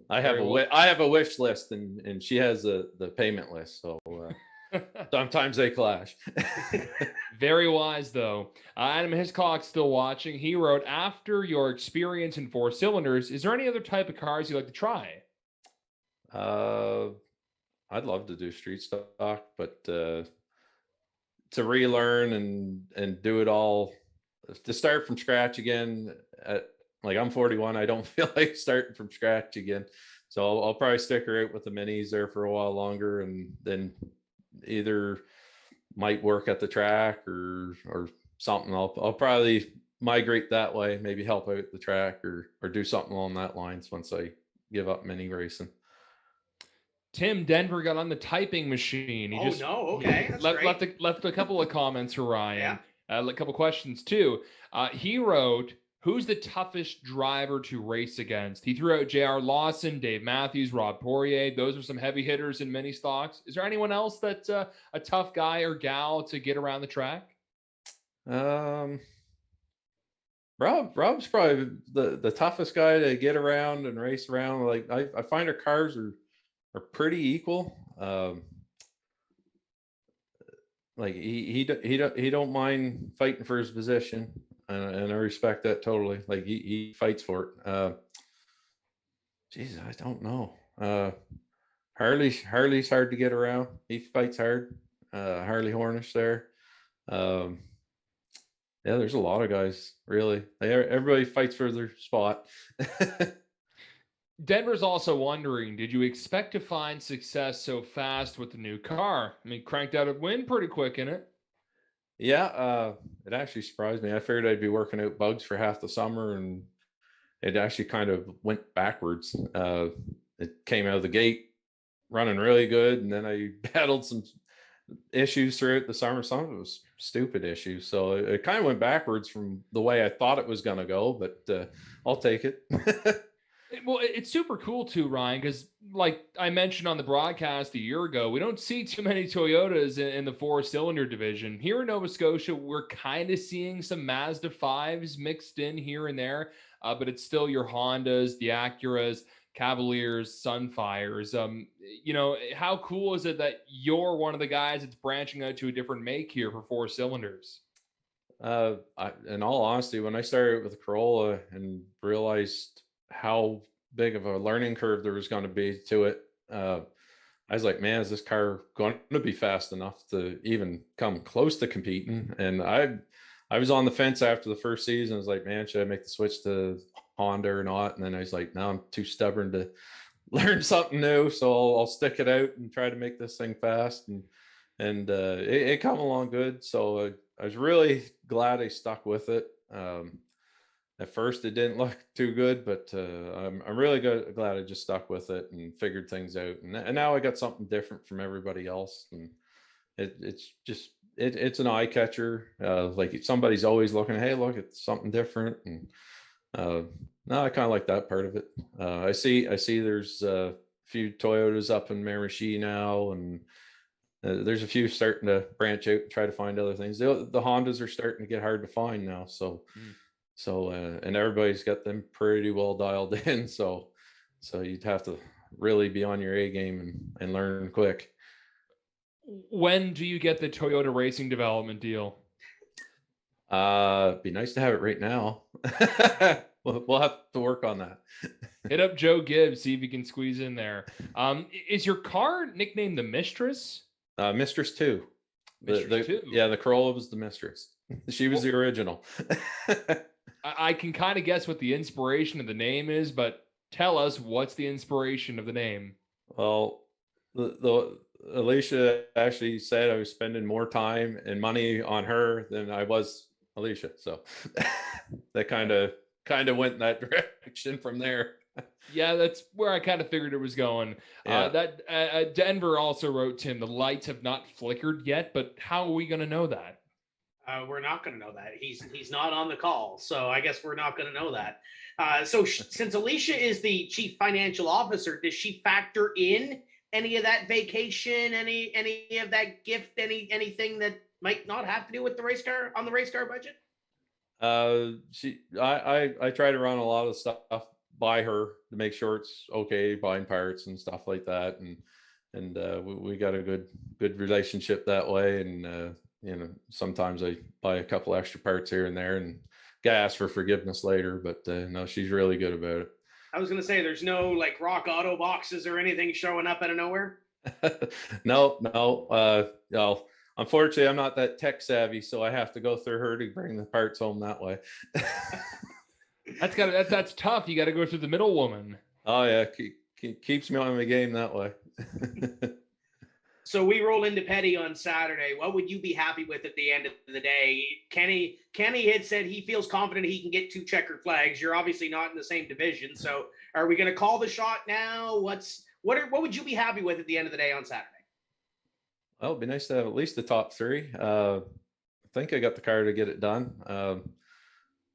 I have a wish list and she has the payment list, so sometimes they clash. Very wise though. Adam Hiscock's still watching. He wrote, after your experience in 4 cylinders, is there any other type of cars you'd like to try? I'd love to do street stock, but to relearn and do it all, to start from scratch again like I'm 41, I don't feel like starting from scratch again. So I'll probably stick her out with the minis there for a while longer, and then either might work at the track or something. I'll probably migrate that way, maybe help out the track or do something along that lines once I give up mini racing. Tim Denver got on the typing machine. Okay. That's left a couple of comments for Ryan. Yeah. A couple questions too. He wrote, who's the toughest driver to race against? He threw out J.R. Lawson, Dave Matthews, Rob Poirier. Those are some heavy hitters in mini stocks. Is there anyone else that's a tough guy or gal to get around the track? Rob's probably the toughest guy to get around and race around. Like I find our cars are pretty equal. Like he don't mind fighting for his position. And I respect that totally. Like he fights for it. Jesus, I don't know. Harley's hard to get around. He fights hard. Harley Hornish there. Yeah, there's a lot of guys really. Everybody fights for their spot. Denver's also wondering, did you expect to find success so fast with the new car? I mean, cranked out a win pretty quick in it. Yeah, it actually surprised me. I figured I'd be working out bugs for half the summer, and it actually kind of went backwards. It came out of the gate running really good, and then I battled some issues throughout the summer. Some of it was stupid issues, so it kind of went backwards from the way I thought it was going to go, but I'll take it. Well, it's super cool too, Ryan, because like I mentioned on the broadcast a year ago, we don't see too many Toyotas in the 4-cylinder division. Here in Nova Scotia, we're kind of seeing some Mazda 5s mixed in here and there, but it's still your Hondas, the Acuras, Cavaliers, Sunfires. How cool is it that you're one of the guys that's branching out to a different make here for 4 cylinders? In all honesty, when I started with the Corolla and realized how big of a learning curve there was going to be to it, I was like, man, is this car going to be fast enough to even come close to competing? And I I was on the fence after the first season. I was like, man, should I make the switch to Honda or not? And then I was like, no, I'm too stubborn to learn something new. So I'll stick it out and try to make this thing fast. And it come along good. So I was really glad I stuck with it. At first it didn't look too good, but I'm really glad I just stuck with it and figured things out. And now I got something different from everybody else. And it's an eye catcher. Like somebody's always looking, hey, look, it's something different. And no, I kind of like that part of it. I see there's a few Toyotas up in Miramichi now, and there's a few starting to branch out and try to find other things. The Hondas are starting to get hard to find now. So and everybody's got them pretty well dialed in. So you'd have to really be on your A game and learn quick. When do you get the Toyota Racing Development deal? Be nice to have it right now. We'll have to work on that. Hit up Joe Gibbs, see if he can squeeze in there. Is your car nicknamed the Mistress? Mistress 2. Mistress 2. Yeah, the Corolla was the Mistress. She was the original. I can kind of guess what the inspiration of the name is, but tell us, what's the inspiration of the name? Well, the Alicia actually said I was spending more time and money on her than I was Alicia. So that kind of went in that direction from there. Yeah, that's where I kind of figured it was going. Yeah. Denver also wrote, Tim, the lights have not flickered yet, but how are we going to know that? We're not going to know that. He's not on the call, so I guess we're not going to know that. Since Alicia is the chief financial officer, does she factor in any of that vacation, any of that gift, anything that might not have to do with the race car on the race car budget? I try to run a lot of stuff by her to make sure it's okay, buying parts and stuff like that, and we got a good relationship that way. And sometimes I buy a couple extra parts here and there and ask for forgiveness later, but no, she's really good about it. I was going to say, there's no like Rock Auto boxes or anything showing up out of nowhere. No. Unfortunately, I'm not that tech savvy, so I have to go through her to bring the parts home that way. That's tough. You got to go through the middle woman. Oh yeah, keeps me on my game that way. So we roll into Petty on Saturday. What would you be happy with at the end of the day? Kenny had said he feels confident he can get 2 checkered flags. You're obviously not in the same division. So are we going to call the shot now? What would you be happy with at the end of the day on Saturday? Well, it'd be nice to have at least the top 3. I think I got the car to get it done.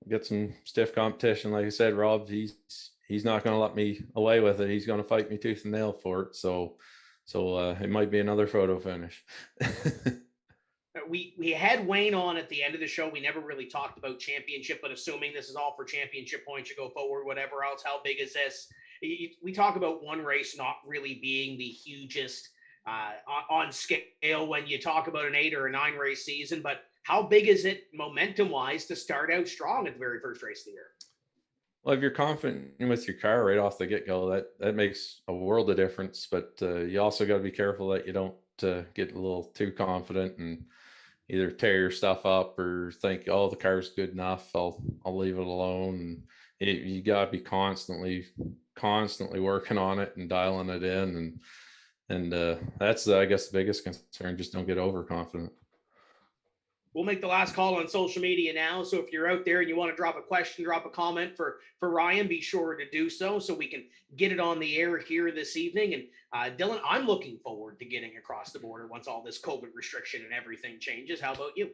Get some stiff competition. Like I said, Rob, he's not going to let me away with it. He's going to fight me tooth and nail for it. So it might be another photo finish. We had Wayne on at the end of the show. We never really talked about championship, but assuming this is all for championship points, you go forward, whatever else, how big is this? We talk about one race not really being the hugest on scale when you talk about an 8 or a 9 race season, but how big is it momentum wise to start out strong at the very first race of the year? Well, if you're confident with your car right off the get-go, that makes a world of difference. But you also got to be careful that you don't get a little too confident and either tear your stuff up or think, oh, the car's good enough, I'll leave it alone. And you got to be constantly working on it and dialing it in. And that's, I guess, the biggest concern. Just don't get overconfident. We'll make the last call on social media now. So if you're out there and you want to drop a question, drop a comment for Ryan, be sure to do so we can get it on the air here this evening. And Dylan, I'm looking forward to getting across the border once all this COVID restriction and everything changes. How about you?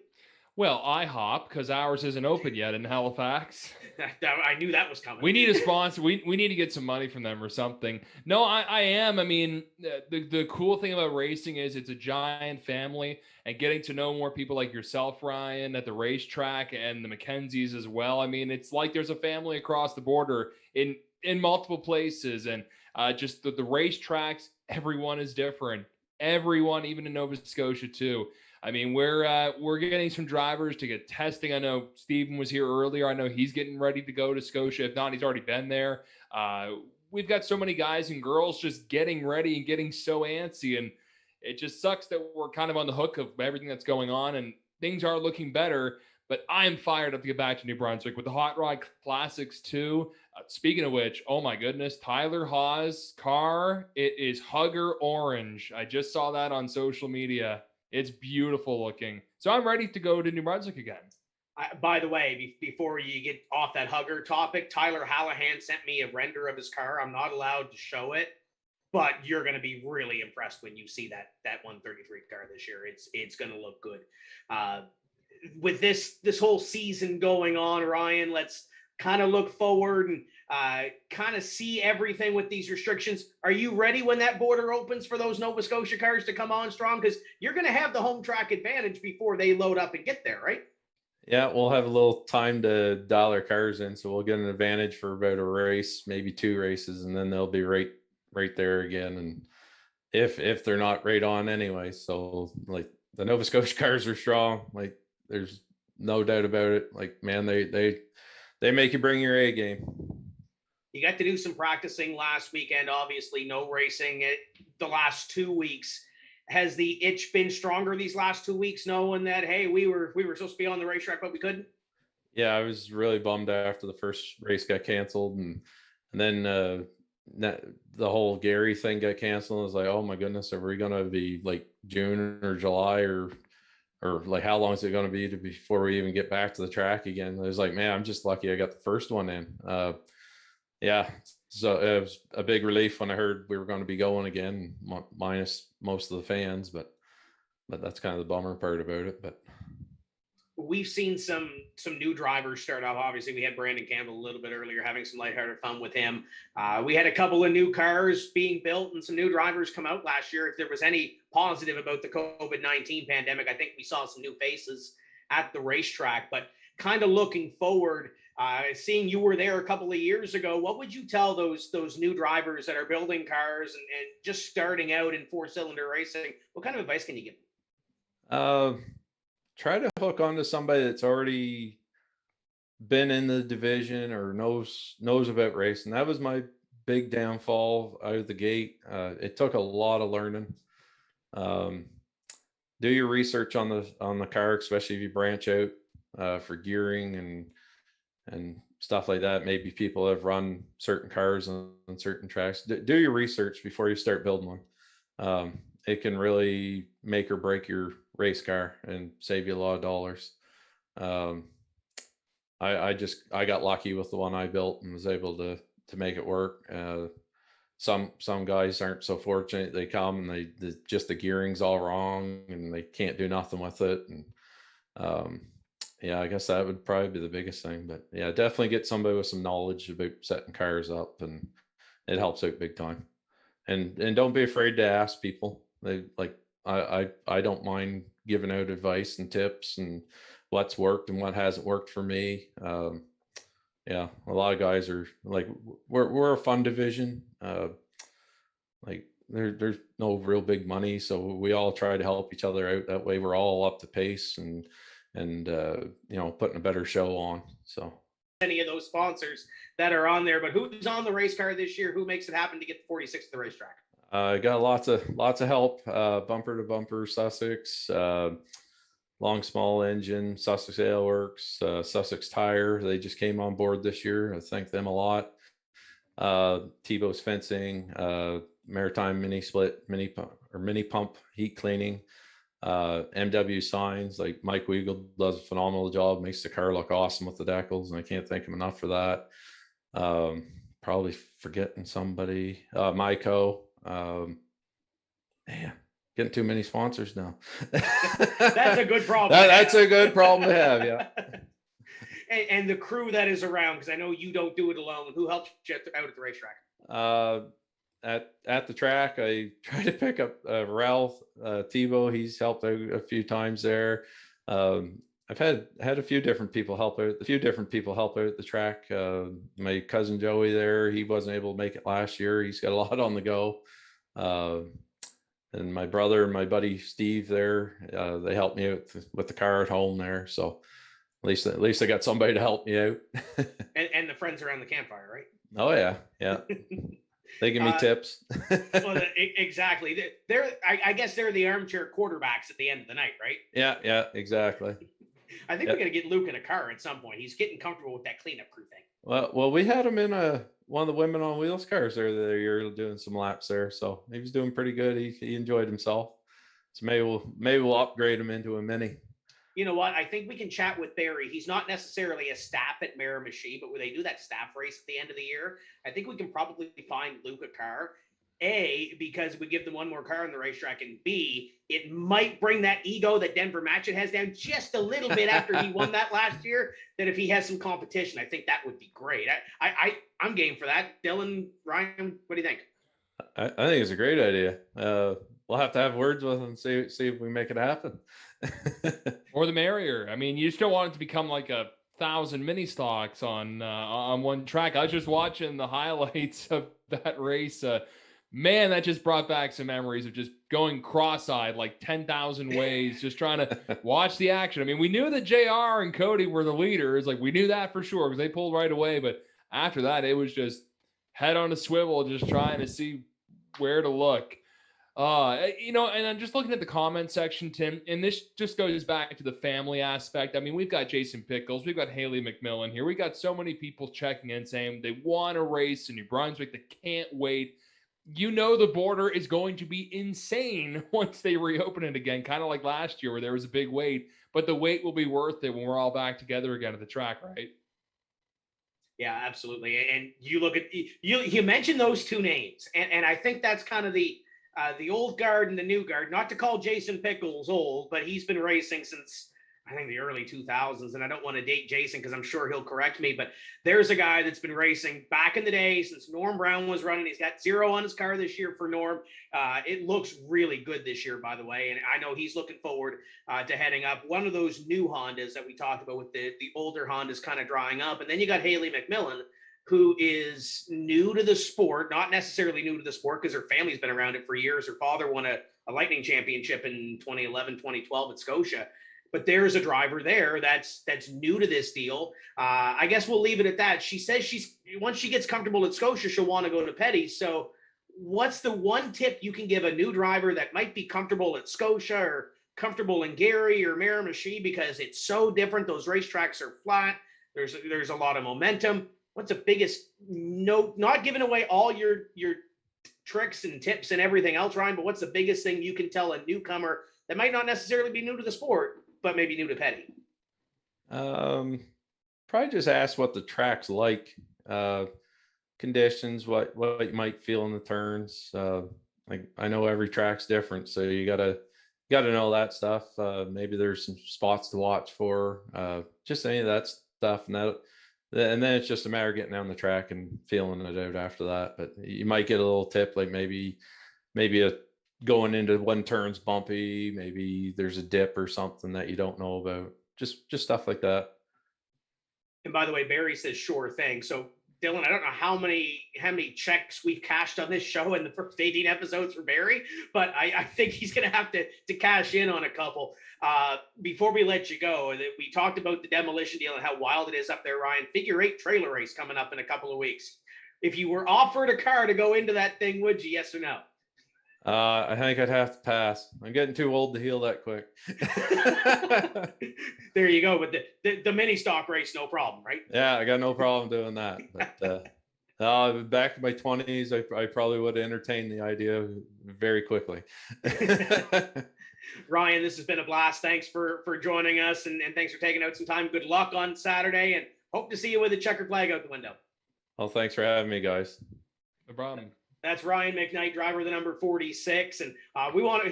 Well, IHOP, because ours isn't open yet in Halifax. I knew that was coming. We need a sponsor. We need to get some money from them or something. No, I am. I mean, the cool thing about racing is it's a giant family, and getting to know more people like yourself, Ryan, at the racetrack, and the MacKenzies as well. I mean, it's like there's a family across the border in multiple places, and just the racetracks, everyone is different. Everyone, even in Nova Scotia too. I mean, we're getting some drivers to get testing. I know Steven was here earlier. I know he's getting ready to go to Scotia. If not, he's already been there. We've got so many guys and girls just getting ready and getting so antsy. And it just sucks that we're kind of on the hook of everything that's going on. And things are looking better. But I'm fired up to get back to New Brunswick with the Hot Rod Classics too. Speaking of which, oh my goodness, Tyler Hawes' car, it is Hugger Orange. I just saw that on social media. It's beautiful looking. So I'm ready to go to New Brunswick again. By the way, before you get off that Hugger topic, Tyler Hallahan sent me a render of his car. I'm not allowed to show it, but you're going to be really impressed when you see that 133 car this year. It's going to look good. With this whole season going on, Ryan, let's kind of look forward and kind of see everything with these restrictions. Are you ready when that border opens for those Nova Scotia cars to come on strong? Because you're going to have the home track advantage before they load up and get there, right? Yeah, we'll have a little time to dial our cars in, so we'll get an advantage for about a race, maybe 2 races, and then they'll be right there again. And if they're not right on anyway, so like the Nova Scotia cars are strong, like there's no doubt about it. Like, man, they make you bring your A game. You got to do some practicing last weekend. Obviously, no racing the last 2 weeks. Has the itch been stronger these last 2 weeks, knowing that, hey, we were supposed to be on the racetrack, but we couldn't? Yeah, I was really bummed after the first race got canceled, and then the whole Gary thing got canceled. I was like, oh my goodness, are we gonna be like June or July or like how long is it going to be before we even get back to the track again? I was like, man, I'm just lucky I got the first one in. Yeah, so it was a big relief when I heard we were going to be going again, minus most of the fans, but that's kind of the bummer part about it. But we've seen some new drivers start off. Obviously, we had Brandon Campbell a little bit earlier, having some lighthearted fun with him. We had a couple of new cars being built and some new drivers come out last year. If there was any positive about the COVID-19 pandemic, I think we saw some new faces at the racetrack. But kind of looking forward, seeing you were there a couple of years ago, what would you tell those new drivers that are building cars and just starting out in 4-cylinder racing? What kind of advice can you give them? Try to hook onto somebody that's already been in the division or knows about racing. That was my big downfall out of the gate. It took a lot of learning. Do your research on the car, especially if you branch out for gearing and stuff like that. Maybe people have run certain cars on certain tracks. Do your research before you start building one. It can really make or break your race car and save you a lot of dollars. I got lucky with the one I built and was able to make it work. Some guys aren't so fortunate. They come and just the gearing's all wrong and they can't do nothing with it. And yeah, I guess that would probably be the biggest thing. But yeah, definitely get somebody with some knowledge about setting cars up, and it helps out big time. And don't be afraid to ask people. I don't mind giving out advice and tips and what's worked and what hasn't worked for me. Yeah, a lot of guys are like, we're a fun division. Like there's no real big money, so we all try to help each other out. That way we're all up to pace and putting a better show on. So any of those sponsors that are on there, but who's on the race car this year? Who makes it happen to get the 46 at the racetrack? I got lots of help. Bumper to bumper Sussex, long small engine Sussex Ale Works, Sussex Tire. They just came on board this year. I thank them a lot. Tebow's Fencing, Maritime Mini Split, mini pump heat cleaning, MW Signs. Like Mike Weigel does a phenomenal job, makes the car look awesome with the decals, and I can't thank him enough for that. Probably forgetting somebody. Myco. Man, getting too many sponsors now. That's a good problem. That's a good problem to have. Yeah. And the crew that is around, because I know you don't do it alone. Who helps you out at the racetrack? At the track, I try to pick up Ralph Tebow. He's helped out a few times there. I've had a few different people help out. at the track. My cousin Joey there, he wasn't able to make it last year. He's got a lot on the go. And my brother and my buddy Steve there, they helped me out with the car at home there. So at least I got somebody to help me out. and the friends around the campfire, right? Oh yeah. They give me tips. Well, exactly. I guess they're the armchair quarterbacks at the end of the night, right? Yeah, exactly. I think Yeah. we're going to get Luke in a car at some point. He's getting comfortable with that cleanup crew thing. Well, we had him in one of the women on wheels cars there the other year doing some laps there, so he was doing pretty good. He enjoyed himself. So maybe we'll upgrade him into a mini. You know what? I think we can chat with Barry. He's not necessarily a staff at Miramichi, but when they do that staff race at the end of the year, I think we can probably find Luke a car. A, because we give them one more car on the racetrack, and B, it might bring that ego that Denver Matchett has down just a little bit after he won that last year, that if he has some competition, I think that would be great. I'm game for that. Dylan, Ryan, what do you think? I think it's a great idea. We'll have to have words with him, see if we make it happen. Or the merrier. I mean, you just don't want it to become like 1,000 mini stocks on one track. I was just watching the highlights of that race. Man, that just brought back some memories of just going cross-eyed like 10,000 ways, just trying to watch the action. I mean, we knew that JR and Cody were the leaders. Like, we knew that for sure because they pulled right away. But after that, it was just head on a swivel, just trying to see where to look. And I'm just looking at the comment section, Tim, and this just goes back to the family aspect. I mean, we've got Jason Pickles, we've got Haley McMillan here. We got so many people checking in saying they want to race in New Brunswick. They can't wait. You know, the border is going to be insane once they reopen it again, kind of like last year where there was a big wait, but the wait will be worth it when we're all back together again at the track, right? Yeah, absolutely. And you look at you mentioned those two names, and I think that's kind of the old guard and the new guard. Not to call Jason Pickles old, but he's been racing since I think the early 2000s, and I don't want to date Jason because I'm sure he'll correct me, but there's a guy that's been racing back in the day since Norm Brown was running. He's got 0 on his car this year for Norm. It looks really good this year, by the way, and I know he's looking forward to heading up. One of those new Hondas that we talked about with the older Hondas kind of drying up, and then you got Haley McMillan, who is new to the sport, not necessarily new to the sport because her family's been around it for years. Her father won a Lightning Championship in 2011, 2012 at Scotia. But there's a driver there that's new to this deal. I guess we'll leave it at that. She says once she gets comfortable at Scotia, she'll want to go to Petty. So what's the one tip you can give a new driver that might be comfortable at Scotia or comfortable in Gary or Miramichi because it's so different? Those racetracks are flat. There's a lot of momentum. What's the biggest note? Not giving away all your tricks and tips and everything else, Ryan, but what's the biggest thing you can tell a newcomer that might not necessarily be new to the sport, but maybe new to Petty? Probably just ask what the track's like, conditions, what you might feel in the turns. Like I know every track's different, so you gotta know that stuff. Maybe there's some spots to watch for, just any of that stuff, and then it's just a matter of getting down the track and feeling it out after that. But you might get a little tip, like maybe going into one turn's bumpy, maybe there's a dip or something that you don't know about. Just stuff like that. And by the way, Barry says sure thing. So Dylan, I don't know how many checks we've cashed on this show in the first 18 episodes for Barry, but I think he's going to have to cash in on a couple. Before we let you go, we talked about the demolition deal and how wild it is up there, Ryan. Figure 8 trailer race coming up in a couple of weeks. If you were offered a car to go into that thing, would you? Yes or no? I think I'd have to pass. I'm getting too old to heal that quick. There you go. But the mini stock race, no problem, right? Yeah, I got no problem doing that. But back in my 20s, I probably would entertain the idea very quickly. Ryan, this has been a blast. Thanks for joining us, and thanks for taking out some time. Good luck on Saturday, and hope to see you with a checkered flag out the window. Well, thanks for having me, guys. No problem. That's Ryan McKnight, driver the number 46. And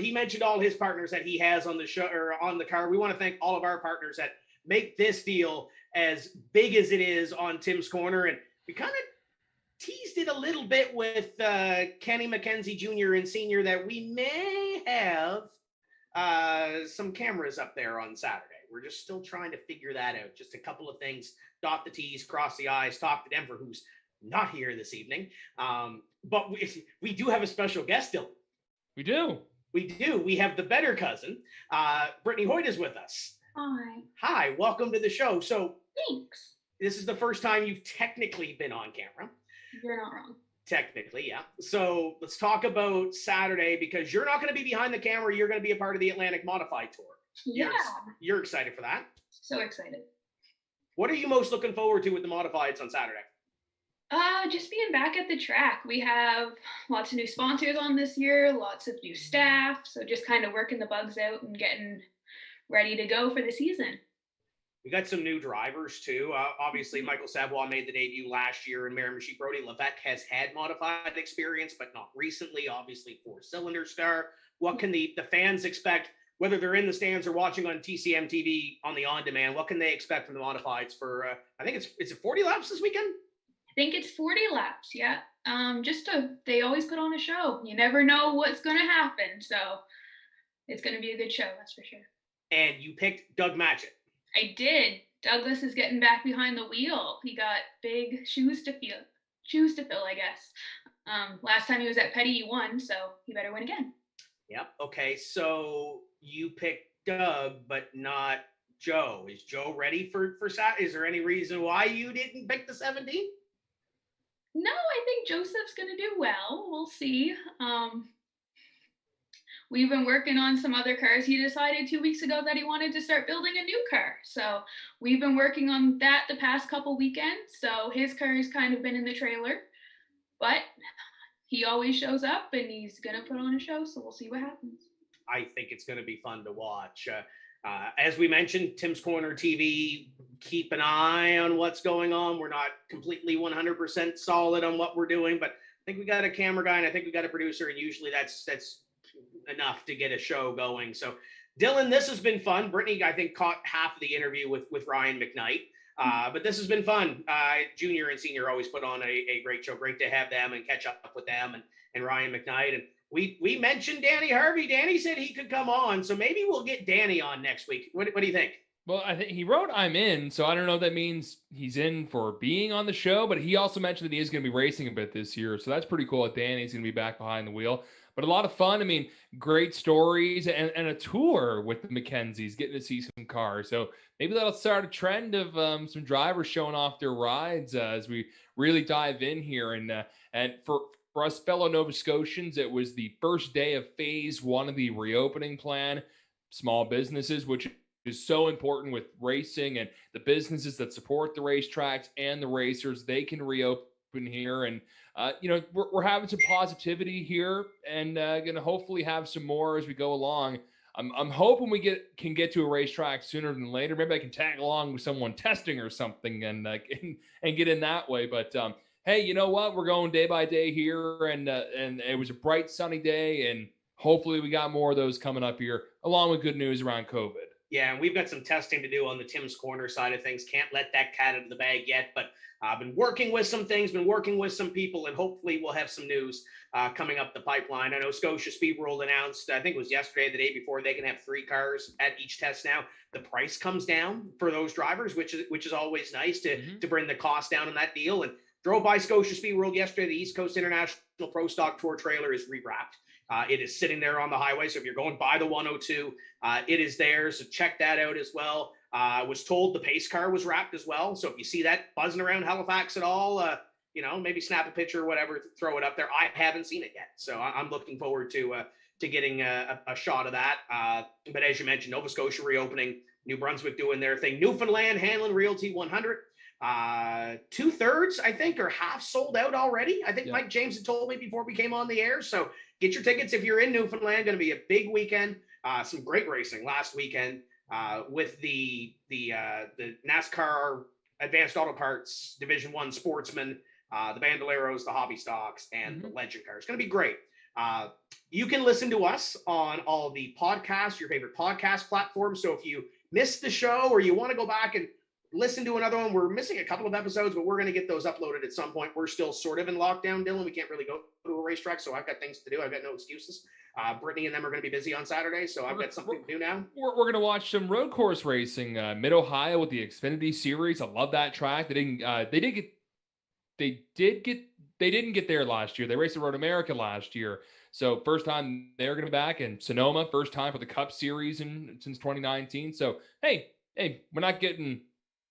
he mentioned all his partners that he has on the show or on the car. We want to thank all of our partners that make this deal as big as it is on Tim's Corner. And we kind of teased it a little bit with Kenny MacKenzie Jr. and Sr. that we may have some cameras up there on Saturday. We're just still trying to figure that out. Just a couple of things, dot the T's, cross the I's, talk to Denver, who's not here this evening. But we do have a special guest, Dylan. We do. We do. We have the better cousin. Brittany Hoyt is with us. Hi. Hi, welcome to the show. So Thanks. this is the first time you've technically been on camera. You're not wrong. Technically, yeah. So let's talk about Saturday because you're not going to be behind the camera. You're going to be a part of the Atlantic Modified Tour. You're, Yeah, you're excited for that. so excited. What are you most looking forward to with the modifieds on Saturday? Just being back at the track. We have lots of new sponsors on this year, lots of new staff. So just kind of working the bugs out and getting ready to go for the season. We got some new drivers too. Obviously, Michael Savoie made the debut last year, and Miramichi Brody Levesque has had modified experience, but not recently. Obviously, four-cylinder star. What can the fans expect, whether they're in the stands or watching on TCM TV on the on-demand? What can they expect from the modifieds for? I think it's 40 laps this weekend. I think it's 40 laps. Yeah. They always put on a show. You never know what's going to happen. So it's going to be a good show. That's for sure. And you picked Doug Matchett. I did. Douglas is getting back behind the wheel. He got big shoes to fill, I guess. Last time he was at Petty, he won. So he better win again. Yep. Okay. So you picked Doug, but not Joe. Is Joe ready for Saturday? Is there any reason why you didn't pick the 17? No, I think Joseph's going to do well. We'll see. We've been working on some other cars. He decided 2 weeks ago that he wanted to start building a new car. So we've been working on that the past couple weekends. So his car has kind of been in the trailer. But he always shows up and he's going to put on a show. So we'll see what happens. I think it's going to be fun to watch. As we mentioned, Tim's Corner TV, keep an eye on what's going on. We're not completely 100% solid on what we're doing, but I think we got a camera guy and I think we got a producer, and usually that's enough to get a show going. So, Dylan, this has been fun. Brittany, I think, caught half of the interview with Ryan McKnight, but this has been fun. Junior and Senior always put on a great show. Great to have them and catch up with them and Ryan McKnight. And we mentioned Danny Harvey. Danny said he could come on, so maybe we'll get Danny on next week. What do you think? Well, I think he wrote I'm in, so I don't know if that means he's in for being on the show, but he also mentioned that he is going to be racing a bit this year, so that's pretty cool that Danny's going to be back behind the wheel. But a lot of fun. I mean, great stories and a tour with the McKenzies, getting to see some cars. So maybe that'll start a trend of some drivers showing off their rides as we really dive in here. And for us fellow Nova Scotians, it was the first day of phase one of the reopening plan. Small businesses, which is so important with racing, and the businesses that support the racetracks and the racers, they can reopen here. And, we're having some positivity here and going to hopefully have some more as we go along. I'm hoping we can get to a racetrack sooner than later. Maybe I can tag along with someone testing or something and get in that way. But hey, you know what? We're going day by day here, and it was a bright, sunny day, and hopefully we got more of those coming up here, along with good news around COVID. Yeah, and we've got some testing to do on the Tim's Corner side of things. Can't let that cat out of the bag yet, but I've been working with some things, been working with some people, and hopefully we'll have some news coming up the pipeline. I know Scotia Speed World announced, I think it was yesterday, the day before, they can have 3 cars at each test now. The price comes down for those drivers, which is always nice to bring the cost down on that deal. And drove by Scotia Speed World yesterday. The East Coast International Pro Stock Tour trailer is rewrapped. It is sitting there on the highway. So if you're going by the 102, it is there. So check that out as well. I was told the pace car was wrapped as well. So if you see that buzzing around Halifax at all, maybe snap a picture or whatever, throw it up there. I haven't seen it yet. So I'm looking forward to getting a shot of that. But as you mentioned, Nova Scotia reopening, New Brunswick doing their thing. Newfoundland, Hanlon Realty 100. 2/3, I think, are half sold out already. I think Mike James had told me before we came on the air. So get your tickets if you're in Newfoundland. Going to be a big weekend. Some great racing last weekend with the NASCAR Advanced Auto Parts Division 1 Sportsman, the Bandoleros, the Hobby Stocks, and the Legend Cars. It's going to be great. You can listen to us on all the podcasts, your favorite podcast platforms. So if you missed the show or you want to go back and listen to another one, we're missing a couple of episodes, but we're going to get those uploaded at some point. We're still sort of in lockdown, Dylan. We can't really go to a racetrack, so I've got things to do. I've got no excuses. Brittany and them are going to be busy on Saturday, so I've got something to do now. We're going to watch some road course racing, Mid-Ohio with the Xfinity Series. I love that track. They didn't get there last year. They raced at Road America last year. So first time they're going to be back, in Sonoma, first time for the Cup Series since 2019. So, hey, we're not getting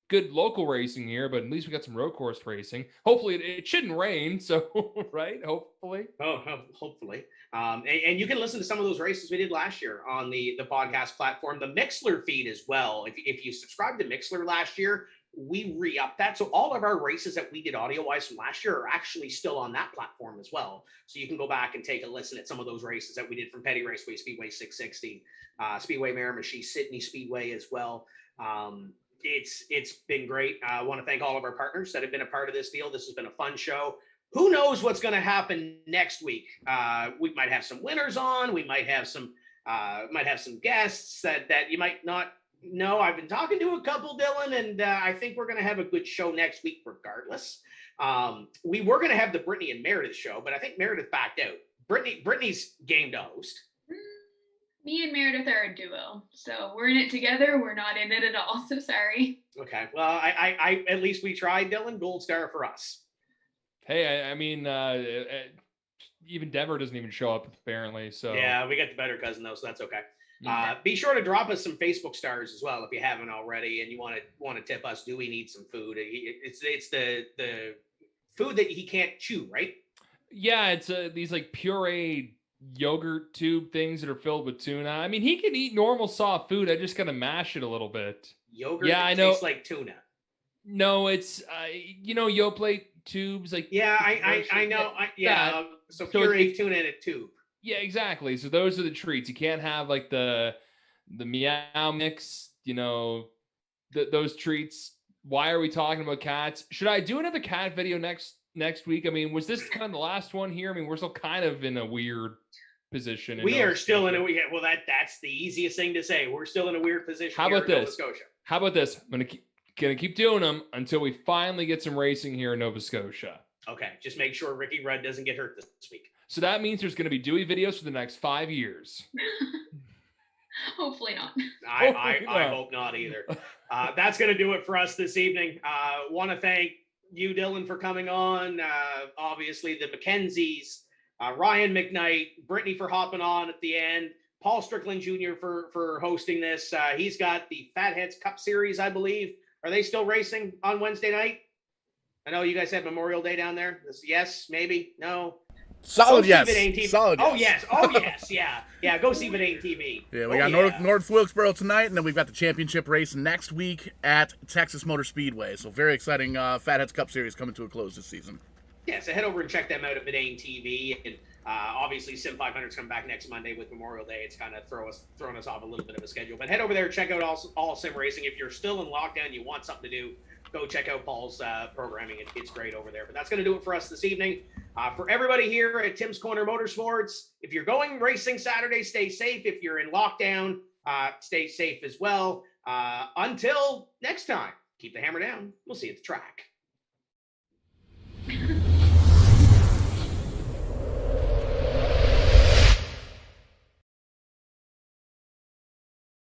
good local racing here, but at least we got some road course racing. Hopefully it shouldn't rain. So, right. Hopefully. Hopefully. And you can listen to some of those races we did last year on the podcast platform, the Mixler feed as well. If you subscribed to Mixler last year, we re-upped that. So all of our races that we did audio-wise from last year are actually still on that platform as well. So you can go back and take a listen at some of those races that we did from Petty Raceway, Speedway 660, Speedway Miramichi, Sydney Speedway as well. It's been great. I want to thank all of our partners that have been a part of this deal. This has been a fun show. Who knows what's going to happen next week? We might have some winners on. We might have some guests that you might not know. I've been talking to a couple, Dylan, and I think we're going to have a good show next week regardless. We were going to have the Brittany and Meredith show, but I think Meredith backed out. Brittany's game to host. Me and Meredith are a duo, so we're in it together. We're not in it at all, so sorry. Okay, well, I at least we tried, Dylan. Gold star for us. Hey, I mean, even Denver doesn't even show up apparently. So yeah, we got the better cousin though, so that's okay. Be sure to drop us some Facebook stars as well if you haven't already, and you want to tip us. Do we need some food? It's the food that he can't chew, right? Yeah, it's these like puree yogurt tube things that are filled with tuna. I mean, he can eat normal soft food. I just gotta mash it a little bit. Yogurt. Yeah, I know. Tastes like tuna. No, it's Yoplait tubes like. Yeah, I know. So puree tuna in a tube. Yeah, exactly. So those are the treats. You can't have like the meow mix. Those treats. Why are we talking about cats? Should I do another cat video next week? I mean, was this kind of the last one here? I mean, we're still kind of in a weird position. We are still in a weird. Well, that's the easiest thing to say. We're still in a weird position. How about here in this? Nova Scotia. How about this? I'm gonna keep doing them until we finally get some racing here in Nova Scotia. Okay, just make sure Ricky Rudd doesn't get hurt this week. So that means there's going to be Dewey videos for the next 5 years. Hopefully not. I hope not either. That's going to do it for us this evening. Want to thank you, Dylan, for coming on. Obviously, the MacKenzies, Ryan McKnight, Brittany for hopping on at the end, Paul Strickland Jr. for hosting this. He's got the Fatheads Cup Series, I believe. Are they still racing on Wednesday night? I know you guys had Memorial Day down there. Yes, maybe, no. Solid yes. Solid yes. Oh yes. Yeah. Go see Vidane TV. Yeah, we got North Wilkesboro tonight, and then we've got the championship race next week at Texas Motor Speedway. So very exciting Fatheads Cup Series coming to a close this season. Yeah, so head over and check them out at Vidane TV. And obviously Sim 500's coming back next Monday with Memorial Day. It's kind of throwing us off a little bit of a schedule. But head over there and check out all sim racing. If you're still in lockdown, you want something to do, go check out Paul's programming. It's great over there. But that's going to do it for us this evening. For everybody here at Tim's Corner Motorsports, if you're going racing Saturday, stay safe. If you're in lockdown, stay safe as well. Until next time, keep the hammer down. We'll see you at the track.